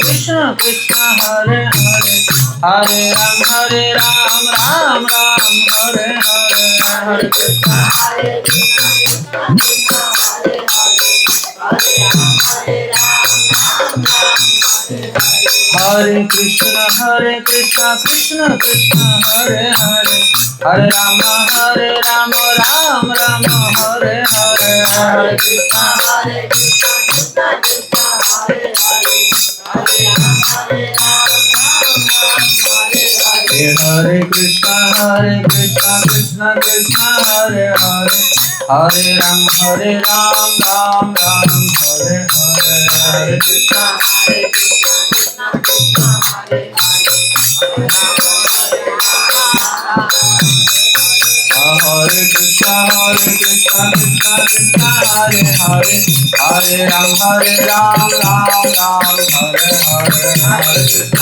कृष्ण कृष्ण हरे हरे हरे राम राम राम हरे हरे हरे कृष्ण हरे कृष्ण कृष्ण कृष्ण हरे हरे हरे राम राम राम हरे हरे हरे कृष्ण हरे कृष्ण कृष्ण कृष्ण हरे हरे हरे राम राम हरे हरे हरे कृष्ण हरे कृष्ण कृष्ण कृष्ण हरे हरे हरे राम राम हरे हरे हरे कृष्ण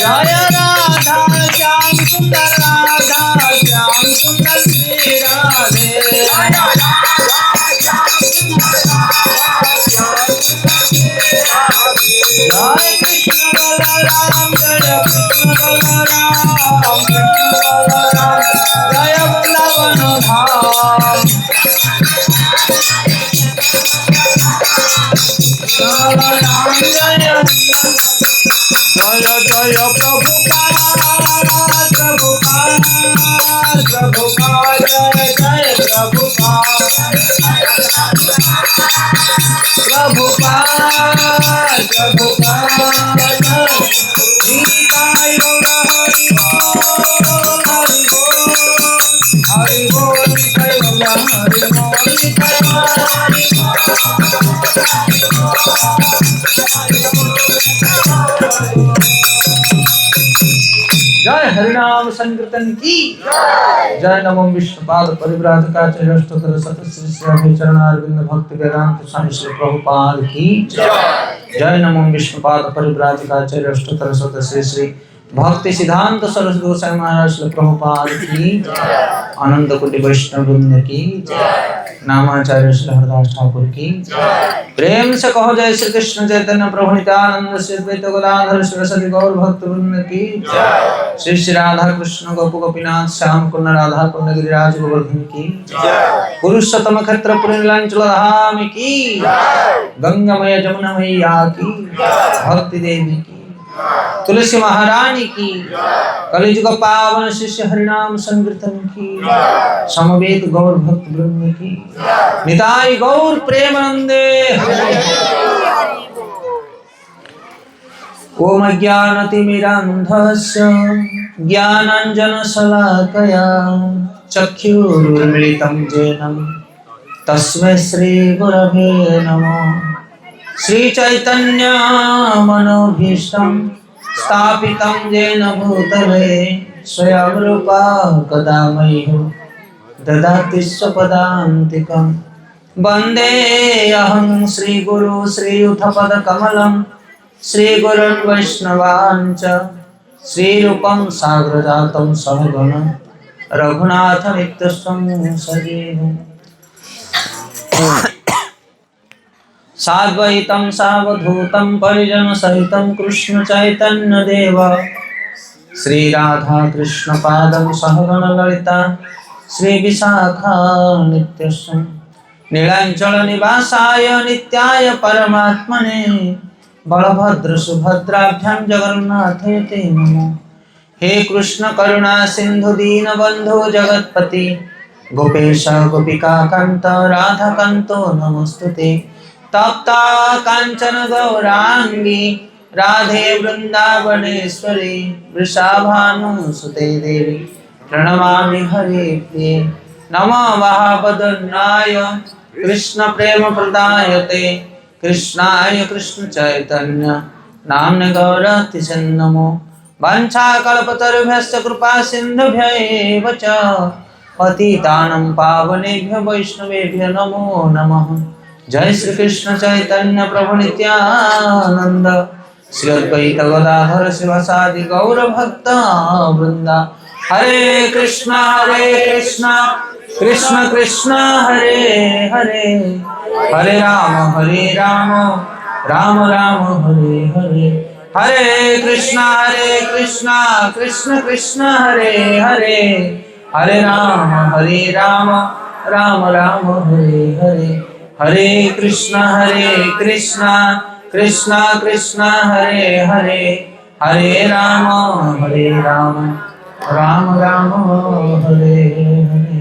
जय राधा श्याम सुंदर राधे जय राधा श्याम सुंदर श्री राधे जय कृष्ण बलराम जय वृंदावन धाम जय जय प्रभुपाद जय जय प्रभुपाद निताय गौर हरि बोल निताय गौर हरि बोल निताय जय हरिनाम संकीर्तन की जय नमो विष्णुपाद परिव्राजकाचार्य अष्टोत्तर शतश्री श्री चरणारविंद भक्ति वेदांत स्वामी श्री प्रभुपाद की जय नमो विष्णुपाद परिव्राजकाचार्य अष्टोत्तर शतश्री श्री भक्ति सिद्धांत सरस्वती गोसाई महाराज श्री प्रभुपाद की आनंद कुटी वैष्णव वृंद की नामाचार्य श्री हरदास ठाकुर की प्रेम से कहो जय श्री कृष्ण चैतन्य प्रभु नित्यानंद श्री अद्वैत गदाधर श्री गौर भक्त वृंद की श्री श्री राधा कृष्ण गोप गोपीनाथ श्याम कुंड राधा कुंड गिरिराज गोवर्धन की पुरुषोत्तम क्षेत्र पुरीलांचल धाम की गंगामय जमुना मैया की भक्ति देवी की तुलसी महारानी की कलिजुग पावन शिष्य हरिनाम संकीर्तन की समवेत गौर भक्त वृंद की निताई गौर प्रेमानंदे ओम अज्ञानतिमिरान्धस्य ज्ञानाञ्जनशलाकया चक्षुरुन्मिलितं येन तस्मै श्रीगुरवे नमः श्रीचैतन्य मनोभीष्टं स्थापितं येन भूतले स्वयं रूपा कदा मह्यं ददाति स्वपदान्तिकं वन्देऽहं श्रीगुरु श्रीयुतपदकमलं श्रीगुरुन् वैष्णवांच श्रीरूपं साग्रजातं सहगण रघुनाथमित्यस्तं सजीवम् साद्वैतं सावधूतं परिजन सहितं कृष्ण चैतन्य देव श्री राधा कृष्ण पादं सहगण ललिता श्री विशाखा नित्यस्य नीलांचल निवासाय नित्याय परमात्मने बलभद्र सुभद्राभ्यां जगन्नाथे ते नमो हे कृष्ण करुणा सिंधु दीनबंधु जगत्पति गोपेश गोपिका कांत राधा कांतो नमस्तुते तप्ता कांचन गौरांगी राधे वृंदावनेश्वरी वृषाभानुसुते देवी प्रणमामि हरे प्रिये नमो महावदनाय कृष्ण प्रेम प्रदायते कृष्णाय कृष्ण चैतन्य नाम्ने गौरतिसे नमो वाञ्छाकल्पतरुभ्यश्च कृपा सिन्धुभ्यैव च पतितानं पावनेभ्यो वैष्णवेभ्यो नमो नमः जय श्री कृष्ण चैतन्य प्रभु नित्यानंद श्री अद्वैत गदाधर शिवासादि गौर भक्त वृंदा। हरे कृष्णा कृष्ण कृष्ण हरे हरे, हरे राम राम राम हरे हरे। हरे कृष्णा कृष्ण कृष्ण हरे हरे, हरे राम राम राम हरे हरे। हरे कृष्णा कृष्ण कृष्ण हरे हरे, हरे राम राम राम हरे हरे।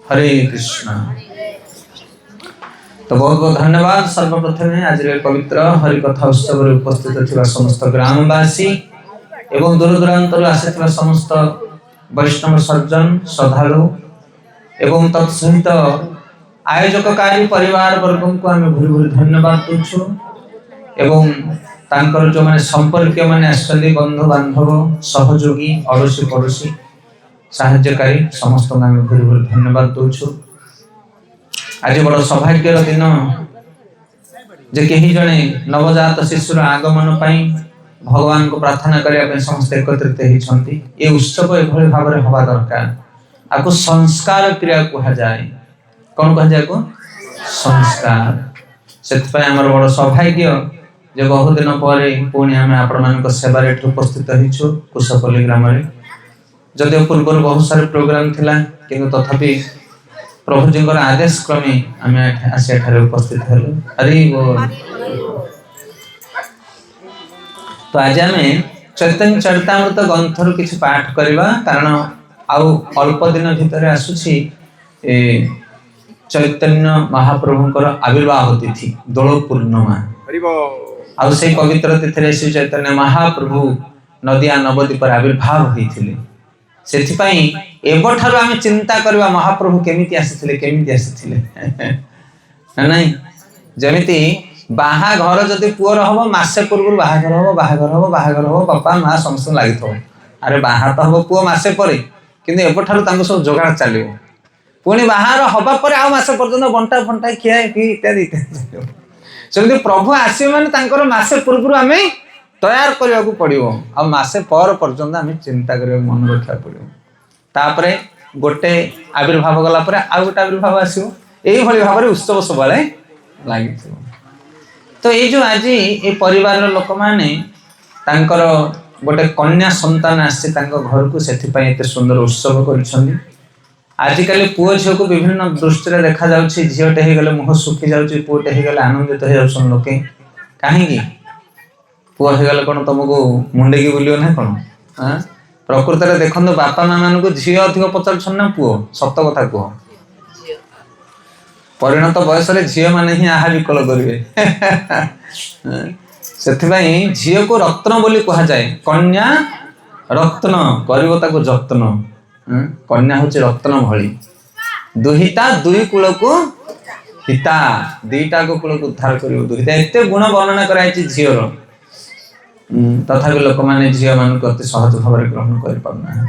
हरे कृष्णा। तो बहुत बहुत धन्यवाद सर्वप्रथमे आज पवित्र हरिकथा उत्सव उपस्थित थिबा समस्त ग्रामवासी एवं दूर दूरांतर आसिथिबा समस्त वैष्णव सज्जन श्रद्धालु एवं तत्सहित आयोजककारी परिवार वर्ग को आम भूरी भूरी धन्यवाद दूछु। एवं तांकर जो माने संपर्क माने आसली बंधु बांधव सहयोगी अड़ोसी पड़ोसी साहाय्यकारी समस्त आम भूरी भूरी धन्यवाद दूछु। आज बड़ सौभाग्यर दिन जे कहीं जड़े नवजात शिशुर आगमन पाई भगवान को प्रार्थना करने समस्त एकत्रित होती। ये उत्सव एभली भाव में हवा दरकार। आपको संस्कार क्रिया कहा जाए। कौन कहा जाए को संस्कार। से बड़ सौभाग्य जे बहुत दिन पर पुणी आम आपण सेवा उपस्थित होइछु कुशपल्ली ग्राम में। जदिव पूर्व बहुत सारे प्रोग्राम थिला किंतु तथापि प्रभु जी आदेश क्रमे आम आसी उपस्थित हेलु। हरि बोल। तो आज आम चैतन्य चरितामृत ग्रंथर किसी पाठ करवा, कारण आउ अल्प दिन भितर आसुछि चैतन्य महाप्रभुंकर आविर्भाव तिथि दोल पूर्णिमा। आउ से पवित्र तिथि श्री चैतन्य महाप्रभु नदिया नवद्वीप आविर्भाव होइथिले। सेथिपाई एबठारु आमे चिंता करबा महाप्रभु केमिति आसीथिले ना नहीं। जेमिति बाहा घर जदि पुअर हबो मासे पूर्व बाहाघर हबो बापा माँ समस्त लागिथबो। अरे बाहा तो हबो पुओ मासे परे, किंतु एबठारु तांको सब जोगाड़ चलिबो। पुणी बाहार हबा परे आ मासे पर्यंत बंटा फंटा खिया कि इत्यादि इत्यादि। सेमिति प्रभु आसीबे माने तांकर मासे पूर्व आमे तैयार करने को पड़ो। आ मासे पर पर्यंत आम चिंता करने मन रखा पड़ो। तापरे गोटे आविर्भाव गला परे आ गोटे आविर्भाव आसो। यही भाव में उत्सव सब लगी। तो ये जो आज ये परिवार लोक मैंने गोटे कन्या संतान आसी घर को से सुंदर उत्सव कर। आजिकल पुओ झील को विभिन्न दृष्टि देखा जा। झीटे हो गले मुह सुखी जाऊँगी, पुओटे हो गले आनंदित हो लोके। कहीं पुओ हो गले कौन तुमको मुंडे की बुलियो ना कौन। प्रकृत में देखो बापा माँ मान को झी अधिक पचार ना पुओ। सत कथा कह परिणत बयस झी मैंने ही आहा विकल करेंगे। से झी को रत्न बोली कह जाए। कन्या रत्न कर जत्न। कन्या हूँ रत्न भली दुहिता दुई कूल को हिता, दुईटा को कूल को उद्धार कर दुहिता। एत गुण वर्णना कराई झीर। तथापि लोक मैंने झील मान को अति सहज भाव में ग्रहण कर पाना।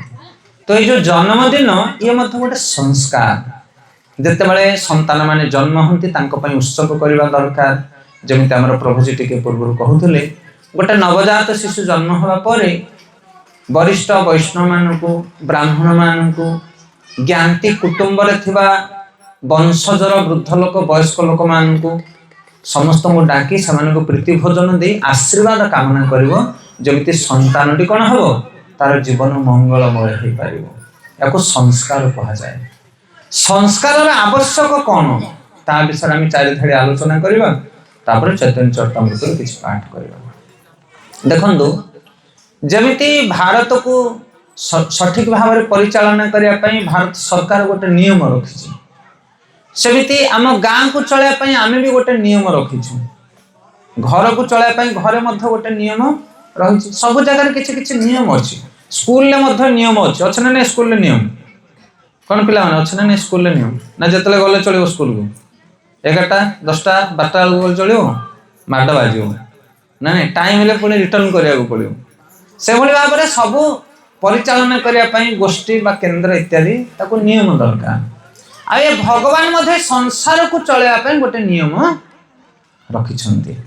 तो ये जो जन्मदिन ये गोटे संस्कार। जिते बड़े संतान माने जन्म होती उत्सव करने दरकार। जमी आम प्रभुजी टी पूर्व कहते गोटे नवजात शिशु जन्म होगा पर वरिष्ठ वैष्णव मान को ब्राह्मण मान को ज्ञाति कुटुंब वंशजर वृद्ध लोक वयस्क लोक मान को समस्त को डाकी से प्रीति भोजन दे आशीर्वाद कामना करिवो। जमिति संतानटी कौन हम तार जीवन मंगलमय हो पार। या संस्कार कहा जाए। संस्कार आवश्यक कौन ता विषय आम चारि धाड़ी आलोचना करवा। तापर चैतन्य चरितामृत किसी पाठ करवा। देखंतु जमिति भारत को सठिक भाव में परिचालना करने भारत सरकार गोटे नियम रखी। सेमिति आम गाँ को चलैया आम भी गोटे नियम रखीचु। घर को चलैया घरे गोटे नियम रही। सब जगह किसी किसी नियम अच्छी। स्कूल नियम अच्छे ना नहीं। स्कूल नियम कौन पिला अच्छे ना नहीं। स्कूल नियम ना जिते गले चलो स्कूल को 11टा 10टा 12टा बेलू चलो माड बाज ना नहीं। टाइम हेल्ले पुणी रिटर्न करने पड़ो। से भाव में सब परिचालना करने गोष्ठी केन्द्र इत्यादि नियम दरकार। आ ये भगवान मध्य संसार को चलैया गोटे नियम रखिछन्ति।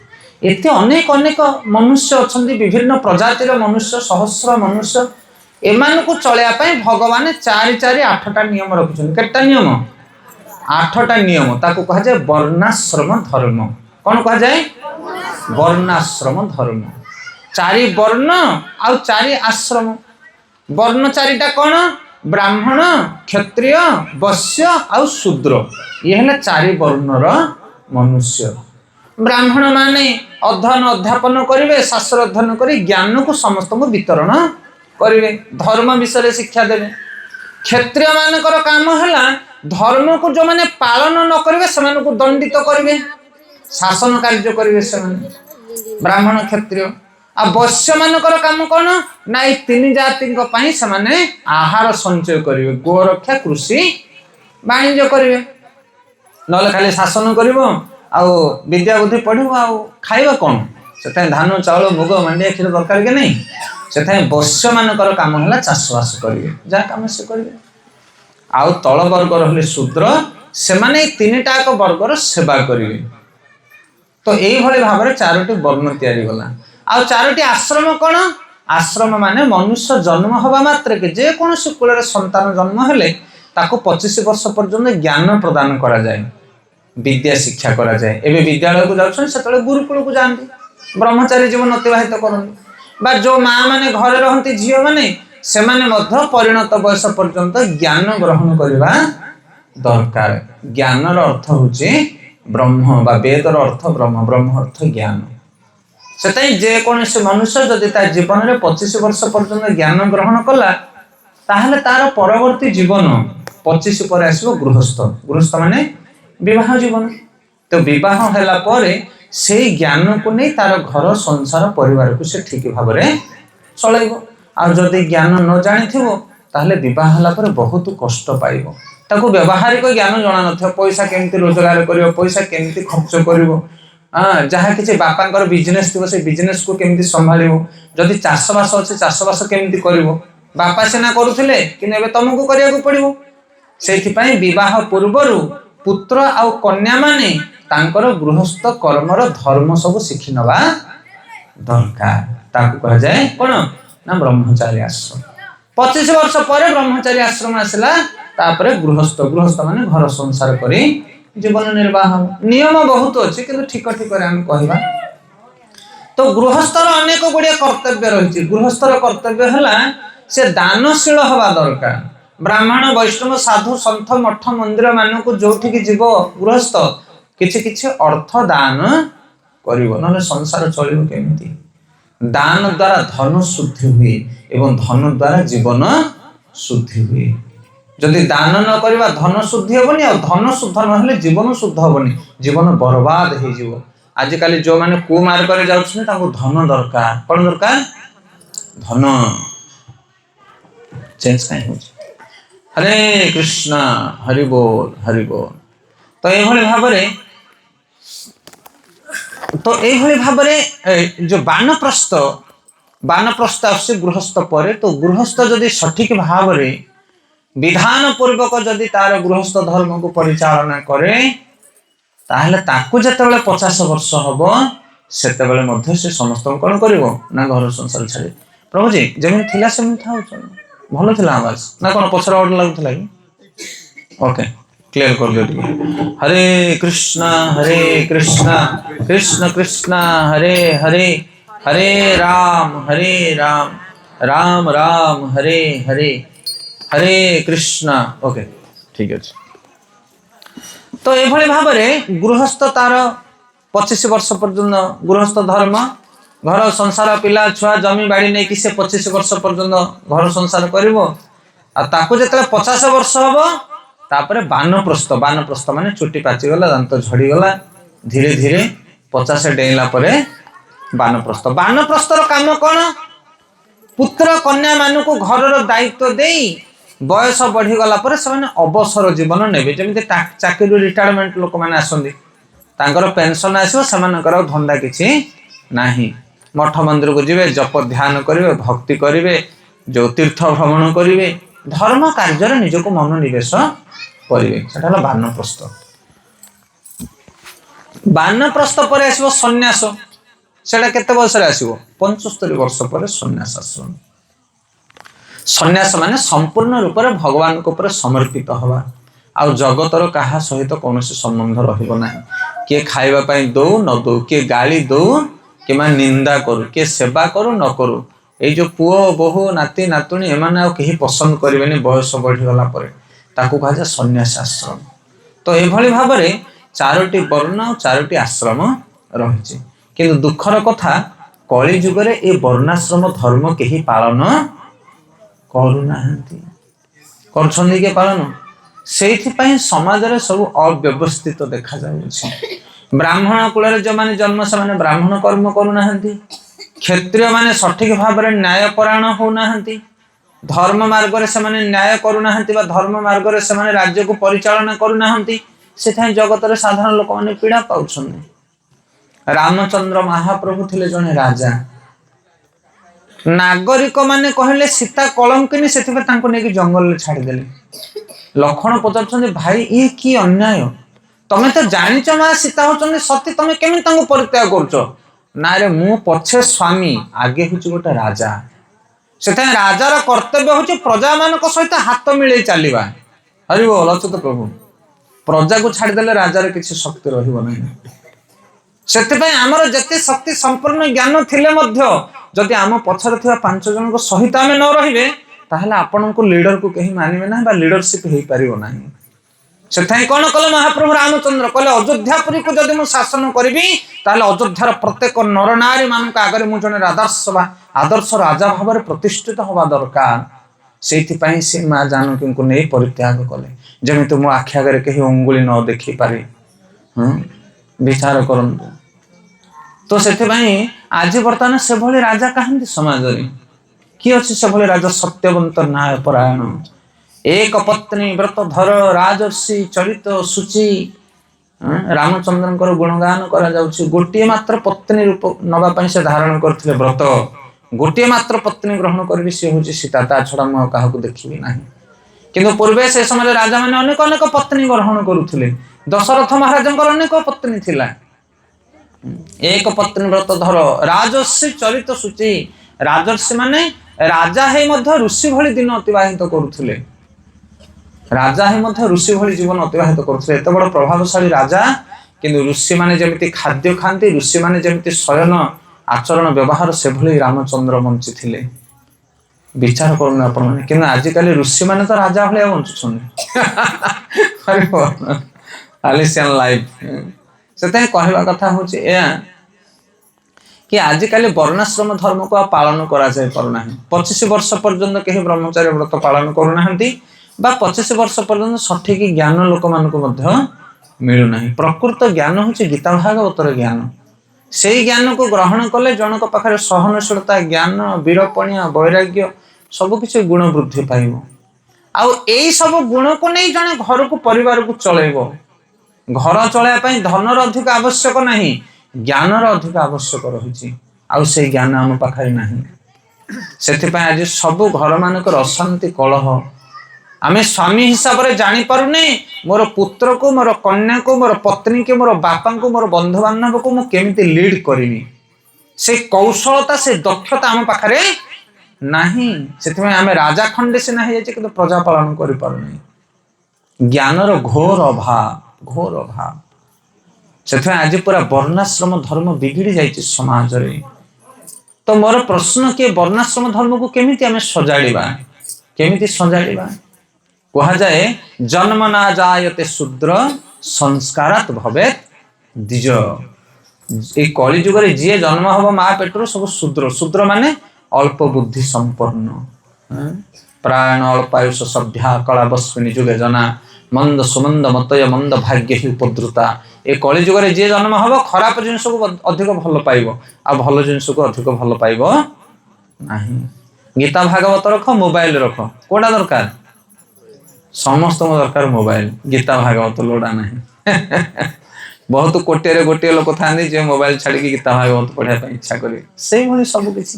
एते अनेक अनेक मनुष्य अछन्ति, विभिन्न प्रजातिर मनुष्य, सहस्र मनुष्य, एमान को चलैया भगवान 4-8टा नियम रखिछन्ति। केटा नियम? 8टा नियम। ताको कहा जाए वर्णाश्रम धर्म। कौन कहा जाए? वर्णाश्रम धर्म। 4 वर्ण आउ 4 आश्रम। वर्ण 4टा कौन? ब्राह्मण, क्षत्रिय, वैश्य आउ शूद्र। ये है 4 वर्णर मनुष्य। ब्राह्मण माने अध्ययन अध्यापन करेंगे, शास्त्र अध्ययन कर ज्ञान को समस्त को वितरण करेंगे, धर्म विषय शिक्षा देवे। क्षत्रिय मानकर काम है धर्म को जो माने पालन न करेंगे से दंडित करेंगे, शासन कार्य करेंगे से ब्राह्मण क्षत्रिय। आ वैश्य मानकर काम कौन ना? 3 जाति से आहार संचय करेंगे, गोरक्षा, कृषि, वाणिज्य करेंगे। ना खाली शासन करिवो आउ विद्या बुद्धि पढ़ो आउ खाइबा कौन? से धान चाउल मुग मांडिया क्षीर दरकार के नहीं। से वैश्य मानकर काम है चाषबास करेंगे, जहाँ कम से करेंगे। आउ तल वर्ग रहे शूद्र, से 3टाक वर्गर सेवा करेंगे। तो यही भाव में 4टी वर्ण तैयारी गला। आ 4टी आश्रम कौन? आश्रम माने मनुष्य जन्म हवा मात्र के जेकोसी कूल संतान जन्म हेले ताको 25 वर्ष पर्यंत ज्ञान प्रदान करा जाए, विद्या शिक्षा करा जाए। एबे विद्यालय को जाउछन सेतले गुरुकुल को जानती, ब्रह्मचारी जीवन अतिबाहित करती। बा जो माँ माने घरे रहती झील माने से परिणत बयस पर्यंत ज्ञान ग्रहण करवा दरकार। ज्ञानर अर्थ होचे ब्रह्म बा वेदर अर्थ ब्रह्म, ब्रह्म अर्थ ज्ञान। से जेकोसी मनुष्य जदि ता जीवन में 25 वर्ष पर्यंत ज्ञान ग्रहण कला ताहले तार परवर्ती जीवन 25 पर आसो गृहस्थ। गृहस्थ माने विवाह जीवन। तो विवाह हैला परे से ज्ञान को नहीं तार घर संसार परिवार को से ठीक भाव में चलैबो। आ जदि ज्ञान न जानी थिबो ताहले विवाह हला परे बहुत कष्ट पाइबो। ताको व्यवहारिक ज्ञान जाना नथिबो, पैसा केमती रोजगार करिवो, पैसा केमती खर्च करिवो, जहाँ किसी बापांकर बिजनेस थी से बिजनेस को केमती संभालिबो, जदि चाषबास अच्छे चाषबास केमती करिवो। बापा सिना करुथिले कि एबे तुमको करिया को पड़िबो। सेथिपई विवाह पूर्वरु पुत्र आउ कन्या माने तांकर गृहस्थ कर्मर धर्म सब शिखि नवा दरकार। ताको कहा जाए कोन ना ब्रह्मचारी आश्रम। 25 वर्ष पर ब्रह्मचारी आश्रम आसला, तापरे गृहस्थ। गृहस्थ माने घर संसार करी जीवन निर्वाह। नियम बहुत अच्छे किंतु ठीक ठीक आम कहवा। तो गृहस्थर अनेक गुड़िया कर्तव्य रही। गृहस्थर कर्तव्य है से दानशील हवा दरकार। ब्राह्मण वैष्णव साधु सन्थ मठ मंदिर मान को जो जीव गृहस्थ किछि किछि अर्थ दान करिवो, नले संसार चलिबो केमिति। दान द्वारा धन शुद्धि हुए एवं धन द्वारा जीवन शुद्धि हुए। जदि दान न करवा धन शुद्धि हेबनी, और धन शुद्ध न जीवन शुद्ध हेबनी, जीवन बर्बाद हो जिवो। आजिकल जो माने कुमार्ग रे जाउछन ताको धन दरकार। कोन दरकार? धन। चेंज काहे हो? हरे कृष्णा, हरि बोल, हरि बोल। तो एभली भाव रे जो बानप्रस्थ आसे गृहस्थ परे, तो गृहस्थ जदि सठिक भाव रे विधान पूर्वक जदि तार गृहस्थ धर्म को परिचालना करे ताहले ताकू जेतेबेले 50 वर्ष हबो सेतेबेले मध्ये से समस्त कोन करिवो ना घर संसार छाड़ी। प्रभु जी जेमि थिला सेमि थाउ भलो थिला आवाज ना कोन पछर ऑर्डर लागुथला कि? ओके क्लियर कर दियो। हरे कृष्णा कृष्ण कृष्ण हरे हरे, हरे राम राम राम हरे हरे, हरे कृष्णा। ओके ठीक अच्छे। तो ये भाव में गृहस्थ तार 25 वर्ष पर्यंत गृहस्थ धर्म, घर संसार पिला छुआ जमी बाड़ी नहीं कि से 25 वर्ष पर्यंत घर संसार करिवो। आ ताको जेतले 50 वर्ष हबो तापरे बानप्रस्थ। बानप्रस्थ माने चुटी पाची गला, दांत झड़ी गला, धीरे धीरे 50 डेला परे बानप्रस्थ। बानप्रस्थर काम कोन? पुत्र कन्या मान को घर दायित्व देई बयस बढ़ी गला पर से अवसर जीवन नेबे। जमी चाकरी रिटायरमेंट लोक मैंने आसती पेंशन आसो से धंदा किसी नाही। मठ मंदिर को जीवे, जप ध्यान करेंगे, भक्ति करेंगे, जो तीर्थ भ्रमण करेंगे, धर्म कार्य निजक मनोनिवेश କରିବେ। ସେଟା ହେଲା ବାନପ୍ରସ୍ଥ। ବାନପ୍ରସ୍ଥ ପରେ ଆସିବ ସନ୍ନ୍ୟାସ। ସେଟା କେତେ ବୟସରେ ଆସିବ? 75 ବର୍ଷ ପରେ ସନ୍ନ୍ୟାସ ଆଶ୍ରମ। ସନ୍ନ୍ୟାସ ମାନେ ସମ୍ପୂର୍ଣ୍ଣ ରୂପରେ ଭଗବାନଙ୍କ ଉପରେ ସମର୍ପିତ ହବା, ଆଉ ଜଗତର କାହା ସହିତ କୌଣସି ସମ୍ବନ୍ଧ ରହିବ ନାହିଁ। କିଏ ଖାଇବା ପାଇଁ ଦଉ ନ ଦଉ, କିଏ ଗାଳି ଦଉ କିମ୍ବା ନିନ୍ଦା କରୁ, କିଏ ସେବା କରୁ ନ କରୁ, ଏଇ ଯୋଉ ପୁଅ ବୋହୂ ନାତି ନାତୁଣୀ ଏମାନେ ଆଉ କେହି ପସନ୍ଦ କରିବେନି ବୟସ ବଢିଗଲା ପରେ। ତାକୁ କୁହାଯାଏ ସନ୍ନ୍ୟାସ ଆଶ୍ରମ। ତ ଏଭଳି ଭାବରେ 4ଟି ବର୍ଣ୍ଣ ଆଉ 4ଟି ଆଶ୍ରମ ରହିଛି। କିନ୍ତୁ ଦୁଃଖର କଥା, କଳି ଯୁଗରେ ଏ ବର୍ଣ୍ଣାଶ୍ରମ ଧର୍ମ କେହି ପାଳନ କରୁନାହାନ୍ତି। କରୁଛନ୍ତି କିଏ ପାଳନ? ସେଇଥିପାଇଁ ସମାଜରେ ସବୁ ଅବ୍ୟବସ୍ଥିତ ଦେଖାଯାଉଛି। ବ୍ରାହ୍ମଣ କୂଳରେ ଯେଉଁମାନେ ଜନ୍ମ ସେମାନେ ବ୍ରାହ୍ମଣ କର୍ମ କରୁନାହାନ୍ତି। କ୍ଷତ୍ରିୟ ମାନେ ସଠିକ ଭାବରେ ନ୍ୟାୟପରାୟଣ ହଉନାହାନ୍ତି। ଧର୍ମ ମାର୍ଗରେ ସେମାନେ ନ୍ୟାୟ କରୁନାହାନ୍ତି ବା ଧର୍ମ ମାର୍ଗରେ ସେମାନେ ରାଜ୍ୟକୁ ପରିଚାଳନା କରୁନାହାନ୍ତି। ସେଥିପାଇଁ ଜଗତରେ ସାଧାରଣ ଲୋକମାନେ ପୀଡ଼ା ପାଉଛନ୍ତି। ରାମଚନ୍ଦ୍ର ମହାପ୍ରଭୁ ଥିଲେ ଜଣେ ରାଜା। ନାଗରିକ ମାନେ କହିଲେ ସୀତା କଳଙ୍କିନୀ, ସେଥିପାଇଁ ତାଙ୍କୁ ନେଇକି ଜଙ୍ଗଲରେ ଛାଡ଼ିଦେଲେ। ଲକ୍ଷ୍ମଣ ପଚାରୁଛନ୍ତି, ଭାଇ ଇଏ କି ଅନ୍ୟାୟ? ତମେ ତ ଜାଣିଛ ମା ସୀତା ହଉଛନ୍ତି ସତୀ, ତମେ କେମିତି ତାଙ୍କୁ ପରିତ୍ୟାଗ କରୁଛ? ନାରେ ମୁଁ ପଛେ ସ୍ୱାମୀ, ଆଗେ ହଉଛି ଗୋଟେ ରାଜା। ସେଥିପାଇଁ ରାଜାର କର୍ତ୍ତବ୍ୟ ହଉଛି ପ୍ରଜା ମାନଙ୍କ ସହିତ ହାତ ମିଳେଇ ଚାଲିବା। ହରି ବୋଲ ଅଚ୍ୟୁତ ପ୍ରଭୁ। ପ୍ରଜାକୁ ଛାଡ଼ିଦେଲେ ରାଜାର କିଛି ଶକ୍ତି ରହିବ ନାହିଁ। ସେଥିପାଇଁ ଆମର ଯେତେ ଶକ୍ତି ସମ୍ପୂର୍ଣ୍ଣ ଜ୍ଞାନ ଥିଲେ ମଧ୍ୟ ଯଦି ଆମ ପଛରେ ଥିବା 5 ଜଣଙ୍କ ସହିତ ଆମେ ନ ରହିବେ, ତାହେଲେ ଆପଣଙ୍କୁ ଲିଡରକୁ କେହି ମାନିବେ ନାହିଁ ବା ଲିଡରସିପ ହେଇପାରିବ ନାହିଁ। ସେଥିପାଇଁ କଣ କଲେ ମହାପ୍ରଭୁ ରାମଚନ୍ଦ୍ର? କହିଲେ ଅଯୋଧ୍ୟାପୁରୀକୁ ଯଦି ମୁଁ ଶାସନ କରିବି, ତାହେଲେ ଅଯୋଧ୍ୟାର ପ୍ରତ୍ୟେକ ନରନାରୀ ମାନଙ୍କ ଆଗରେ ମୁଁ ଜଣେ ଆଦର୍ଶ ରାଜା ଭାବରେ ପ୍ରତିଷ୍ଠିତ ହବା ଦରକାର। ସେଇଥିପାଇଁ ସେ ମା ଜାନକୀଙ୍କୁ ନେଇ ପରିତ୍ୟାଗ କଲେ, ଯେମିତି ମୋ ଆଖି ଆଗରେ କେହି ଅଙ୍ଗୁଳି ନ ଦେଖିପାରେ। ବିଚାର କରନ୍ତୁ। ତ ସେଥିପାଇଁ ଆଜି ବର୍ତ୍ତମାନ ସେଭଳି ରାଜା କାହାନ୍ତି ସମାଜରେ? କିଏ ଅଛି ସେଭଳି ରାଜା? ସତ୍ୟବନ୍ତ ନ୍ୟାୟପରାୟଣ, ଏକ ପତ୍ନୀ ବ୍ରତ ଧର, ରାଜର୍ଷି ଚରିତ ସୂଚି। ରାମଚନ୍ଦ୍ରଙ୍କର ଗୁଣଗାନ କରାଯାଉଛି। ଗୋଟିଏ ମାତ୍ର ପତ୍ନୀ ରୂପ ନବା ପାଇଁ ସେ ଧାରଣ କରିଥିଲେ ବ୍ରତ। ଗୋଟିଏ ମାତ୍ର ପତ୍ନୀ ଗ୍ରହଣ କରିବି, ସେ ହଉଛି ସୀତା। ତା ଛଡା ମୁଁ ଆଉ କାହାକୁ ଦେଖିବି ନାହିଁ। କିନ୍ତୁ ପୂର୍ବେ ସେ ସମୟରେ ରାଜାମାନେ ଅନେକ ଅନେକ ପତ୍ନୀ ଗ୍ରହଣ କରୁଥିଲେ। ଦଶରଥ ମହାରାଜଙ୍କର ଅନେକ ପତ୍ନୀ ଥିଲା। ଏକ ପତ୍ନୀ ବ୍ରତ ଧର, ରାଜର୍ଷି ଚରିତ ସୂଚି। ରାଜର୍ଷି ମାନେ ରାଜା ହେଇ ମଧ୍ୟ ଋଷି ଭଳି ଦିନ ଅତିବାହିତ କରୁଥିଲେ। ରାଜା ହିଁ ମଧ୍ୟ ଋଷି ଭଳି ଜୀବନ ଅତିବାହିତ କରୁଥିଲେ। ଏତେ ବଡ ପ୍ରଭାବଶାଳୀ ରାଜା, କିନ୍ତୁ ଋଷି ମାନେ ଯେମିତି ଖାଦ୍ୟ ଖାଆନ୍ତି, ଋଷି ମାନେ ଯେମିତି ଶୟନ ଆଚରଣ ବ୍ୟବହାର, ସେଭଳି ରାମଚନ୍ଦ୍ର ବଞ୍ଚିଥିଲେ। ବିଚାର କରୁନ ଆପଣ ମାନେ। କିନ୍ତୁ ଆଜିକାଲି ଋଷି ମାନେ ତ ରାଜା ଭଳିଆ ବଞ୍ଚୁଛନ୍ତି। ଆଲିସିଆନ ଲାଇଫ। ସେଥିପାଇଁ କହିବା କଥା ହଉଛି ଏହା କି ଆଜିକାଲି ବର୍ଣ୍ଣାଶ୍ରମ ଧର୍ମକୁ ଆଉ ପାଳନ କରାଯାଇ ପାରୁନାହିଁ। 25 ବର୍ଷ ପର୍ଯ୍ୟନ୍ତ କେହି ବ୍ରହ୍ମଚାରୀ ବ୍ରତ ପାଳନ କରୁନାହାନ୍ତି ବା 25 ବର୍ଷ ପର୍ଯ୍ୟନ୍ତ ସଠିକ ଜ୍ଞାନ ଲୋକମାନଙ୍କୁ ମଧ୍ୟ ମିଳୁନାହିଁ। ପ୍ରକୃତ ଜ୍ଞାନ ହଉଛି ଗୀତା ଭାଗବତର ଜ୍ଞାନ। ସେଇ ଜ୍ଞାନକୁ ଗ୍ରହଣ କଲେ ଜଣଙ୍କ ପାଖରେ ସହନଶୀଳତା, ଜ୍ଞାନ, ବୀରପଣିଆ, ବୈରାଗ୍ୟ ସବୁକିଛି ଗୁଣ ବୃଦ୍ଧି ପାଇବ। ଆଉ ଏଇ ସବୁ ଗୁଣକୁ ନେଇ ଜଣେ ଘରକୁ ପରିବାରକୁ ଚଳେଇବ। ଘର ଚଳେଇବା ପାଇଁ ଧନର ଅଧିକ ଆବଶ୍ୟକ ନାହିଁ, ଜ୍ଞାନର ଅଧିକ ଆବଶ୍ୟକ ରହିଛି। ଆଉ ସେଇ ଜ୍ଞାନ ଆମ ପାଖରେ ନାହିଁ। ସେଥିପାଇଁ ଆଜି ସବୁ ଘର ମାନଙ୍କର ଅଶାନ୍ତି, କଳହ। ଆମେ ସ୍ୱାମୀ ହିସାବରେ ଜାଣିପାରୁନେ ମୋର ପୁତ୍ରକୁ, ମୋର କନ୍ୟାକୁ, ମୋର ପତ୍ନୀକୁ, ମୋର ବାପାଙ୍କୁ, ମୋର ବନ୍ଧୁବାନ୍ଧବକୁ ମୁଁ କେମିତି ଲିଡ୍ କରିବି, ସେ କୌଶଳତା, ସେ ଦକ୍ଷତା ଆମ ପାଖରେ ନାହିଁ। ସେଥିପାଇଁ ଆମେ ରାଜା ଖଣ୍ଡେ ସିନା ହେଇଯାଇଛି, କିନ୍ତୁ ପ୍ରଜା ପାଳନ କରିପାରୁନି। ଜ୍ଞାନର ଘୋର ଅଭାବ, ଘୋର ଅଭାବ। ସେଥିପାଇଁ ଆଜି ପୁରା ବର୍ଣ୍ଣାଶ୍ରମ ଧର୍ମ ବିଗିଡି ଯାଇଛି ସମାଜରେ। ତ ମୋର ପ୍ରଶ୍ନ କି ବର୍ଣ୍ଣାଶ୍ରମ ଧର୍ମକୁ କେମିତି ଆମେ ସଜାଡ଼ିବା? କେମିତି ସଜାଡ଼ିବା? କୁହାଯାଏ ଜନ୍ମ ନା ଜାୟତେ ଶୂଦ୍ର ସଂସ୍କାରାତ୍ ଭବେତ୍ ଦ୍ୱିଜ। এই କଳି ଯୁଗରେ ଯିଏ ଜନ୍ମ ହବ ମା ପେଟରୁ ସବୁ ଶୂଦ୍ର। ଶୂଦ୍ର ମାନେ ଅଳ୍ପ ବୁଦ୍ଧି ସମ୍ପନ୍ନ, ପ୍ରାଣ ଅଳ୍ପାୟୁଷ ସଭ୍ୟା କଳାବସ୍ମିନୀ ଯୁଗେ ଜନା, ମନ୍ଦ ସୁମନ୍ଦ ମତୟ ମନ୍ଦ ଭାଗ୍ୟ ହି ଉପଦ୍ରୁତା। ଏ କଳି ଯୁଗରେ ଯିଏ ଜନ୍ମ ହବ ଖରାପ ଜିନିଷକୁ ଅଧିକ ଭଲ ପାଇବ, ଆଉ ଭଲ ଜିନିଷକୁ ଅଧିକ ଭଲ ପାଇବ ନାହିଁ। ଗୀତା ଭାଗବତ ରଖ, ମୋବାଇଲ ରଖ, କୋଉଟା ଦରକାର? ସମସ୍ତଙ୍କ ଦରକାର ମୋବାଇଲ। ଗୀତା ଭାଗବତ ଲୋଡା ନାହିଁ। ବହୁତ କୋଟିରେ ଗୋଟିଏ ଲୋକ ଥାନ୍ତି ଯେ ମୋବାଇଲ ଛାଡିକି ଗୀତା ଭାଗବତ ପଢିବା ପାଇଁ ଇଚ୍ଛା କରିବେ। ସେଇଭଳି ସବୁ କିଛି।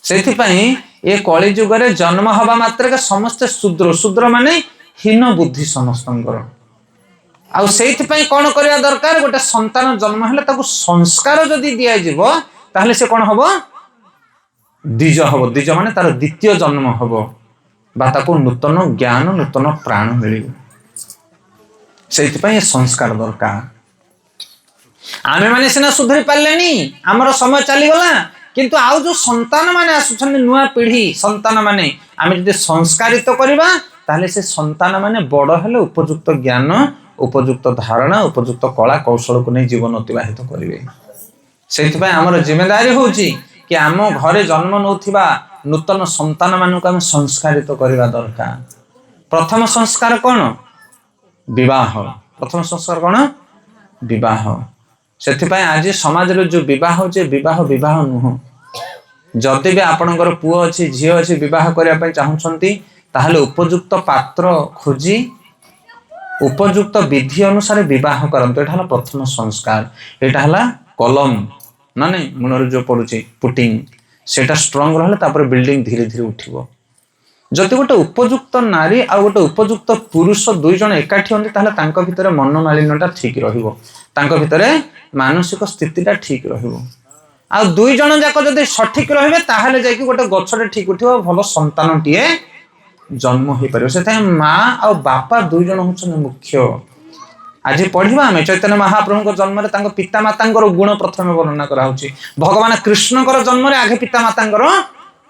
ସେଥିପାଇଁ ଏ କଳି ଯୁଗରେ ଜନ୍ମ ହବା ମାତ୍ରକେ ସମସ୍ତେ ଶୂଦ୍ର। ଶୂଦ୍ର ମାନେ हीन बुद्धि समस्तंकर आउ सेइथिपई कोन करिया दरकार गोटे संतान जन्म हेले ताकू संस्कार जदि दिया जिवो ताहले से कोन हबो द्विज हबो द्विज माने तार द्वितीय जन्म हबो बा ताकू नूतन ज्ञान नूतन प्राण मिलिबो सेइथिपई संस्कार दरकार आमे माने सिना सुधरी पालेनी हमर समय चली गला किंतु आउ जो संतान माने आसुछन नुआ पीढ़ी संतान माने आमे जदि संस्कारित करबा ताहले से संतान माने बड़ हेले उपयुक्त ज्ञान उपयुक्त धारणा उपयुक्त कला कौशल को नहीं जीवन अतिबाहित करेंगे से आमर जिम्मेदारी हूँ कि आम घरे जन्म नौथिबा नूतन संतान मानक आम संस्कारित करवा दरकार प्रथम संस्कार कौन विवाह प्रथम संस्कार कौन विवाह से आज समाज जो विवाह जे विवाह विवाह नुह जदि भी आपणकर पुओ अच्छी झी अच्छी विवाह करने चाहूँगी ताहले उपयुक्त पात्र खोजी उपयुक्त विधि अनुसार विवाह करते यहाँ प्रथम संस्कार यहाँ कलम ना नहीं मुनर जो पड़ुची पुटिंग सेटा स्ट्रंग रहा बिल्डिंग धीरे धीरे उठिबो जदि गोटे उपयुक्त नारी आ गोटे उपयुक्त पुरुष दुई जन एकाठी होती ताहले भितर मनोमालिन्यता ठीक रहिबो भितर मानसिक स्थितिटा ठीक रहिबो आ दुई जन जाक जदि सठिक रहिबे ताहले जाकी गोटे गछटे ठीक उठिबो भलो संतानटीए जन्म हो पार से माँ आ बापा दुई जन होचन मुख्य आज पढ़ा आम चैतन्य महाप्रभु जन्म पिता माता गुण प्रथम वर्णना कराऊँच भगवान कृष्ण जन्म आगे पिता माता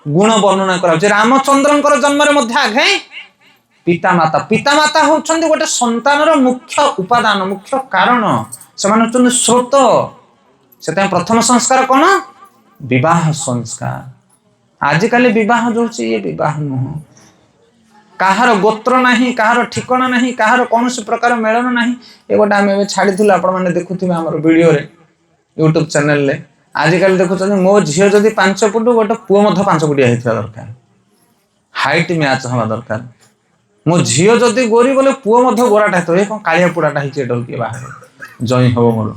गुण वर्णना कराऊँच रामचंद्र जन्म आगे पिता माता होचंदी गोटे संतान मुख्य उपादान मुख्य कारण से स्रोत से प्रथम संस्कार कौन विवाह संस्कार आजिकल विवाह जो ये विवाह नुह कहार गोत्र नहीं कहार ठिकाना नहीं कहार कौन प्रकार मेलन नहीं ये गोटे आम छाड़ी आपने देखुवे आम वीडियो यूट्यूब चैनल रे आजिकल देखुं मो झील जदि 5 फुट गोटे पुओ 5 फुटिया होता दरकार हाइट मैच हवा दरकार मो झील जदि गोरी बोले पुओ गोराटा होता है कौन कालिया पुड़ाटा किए बाहर जई हम मोर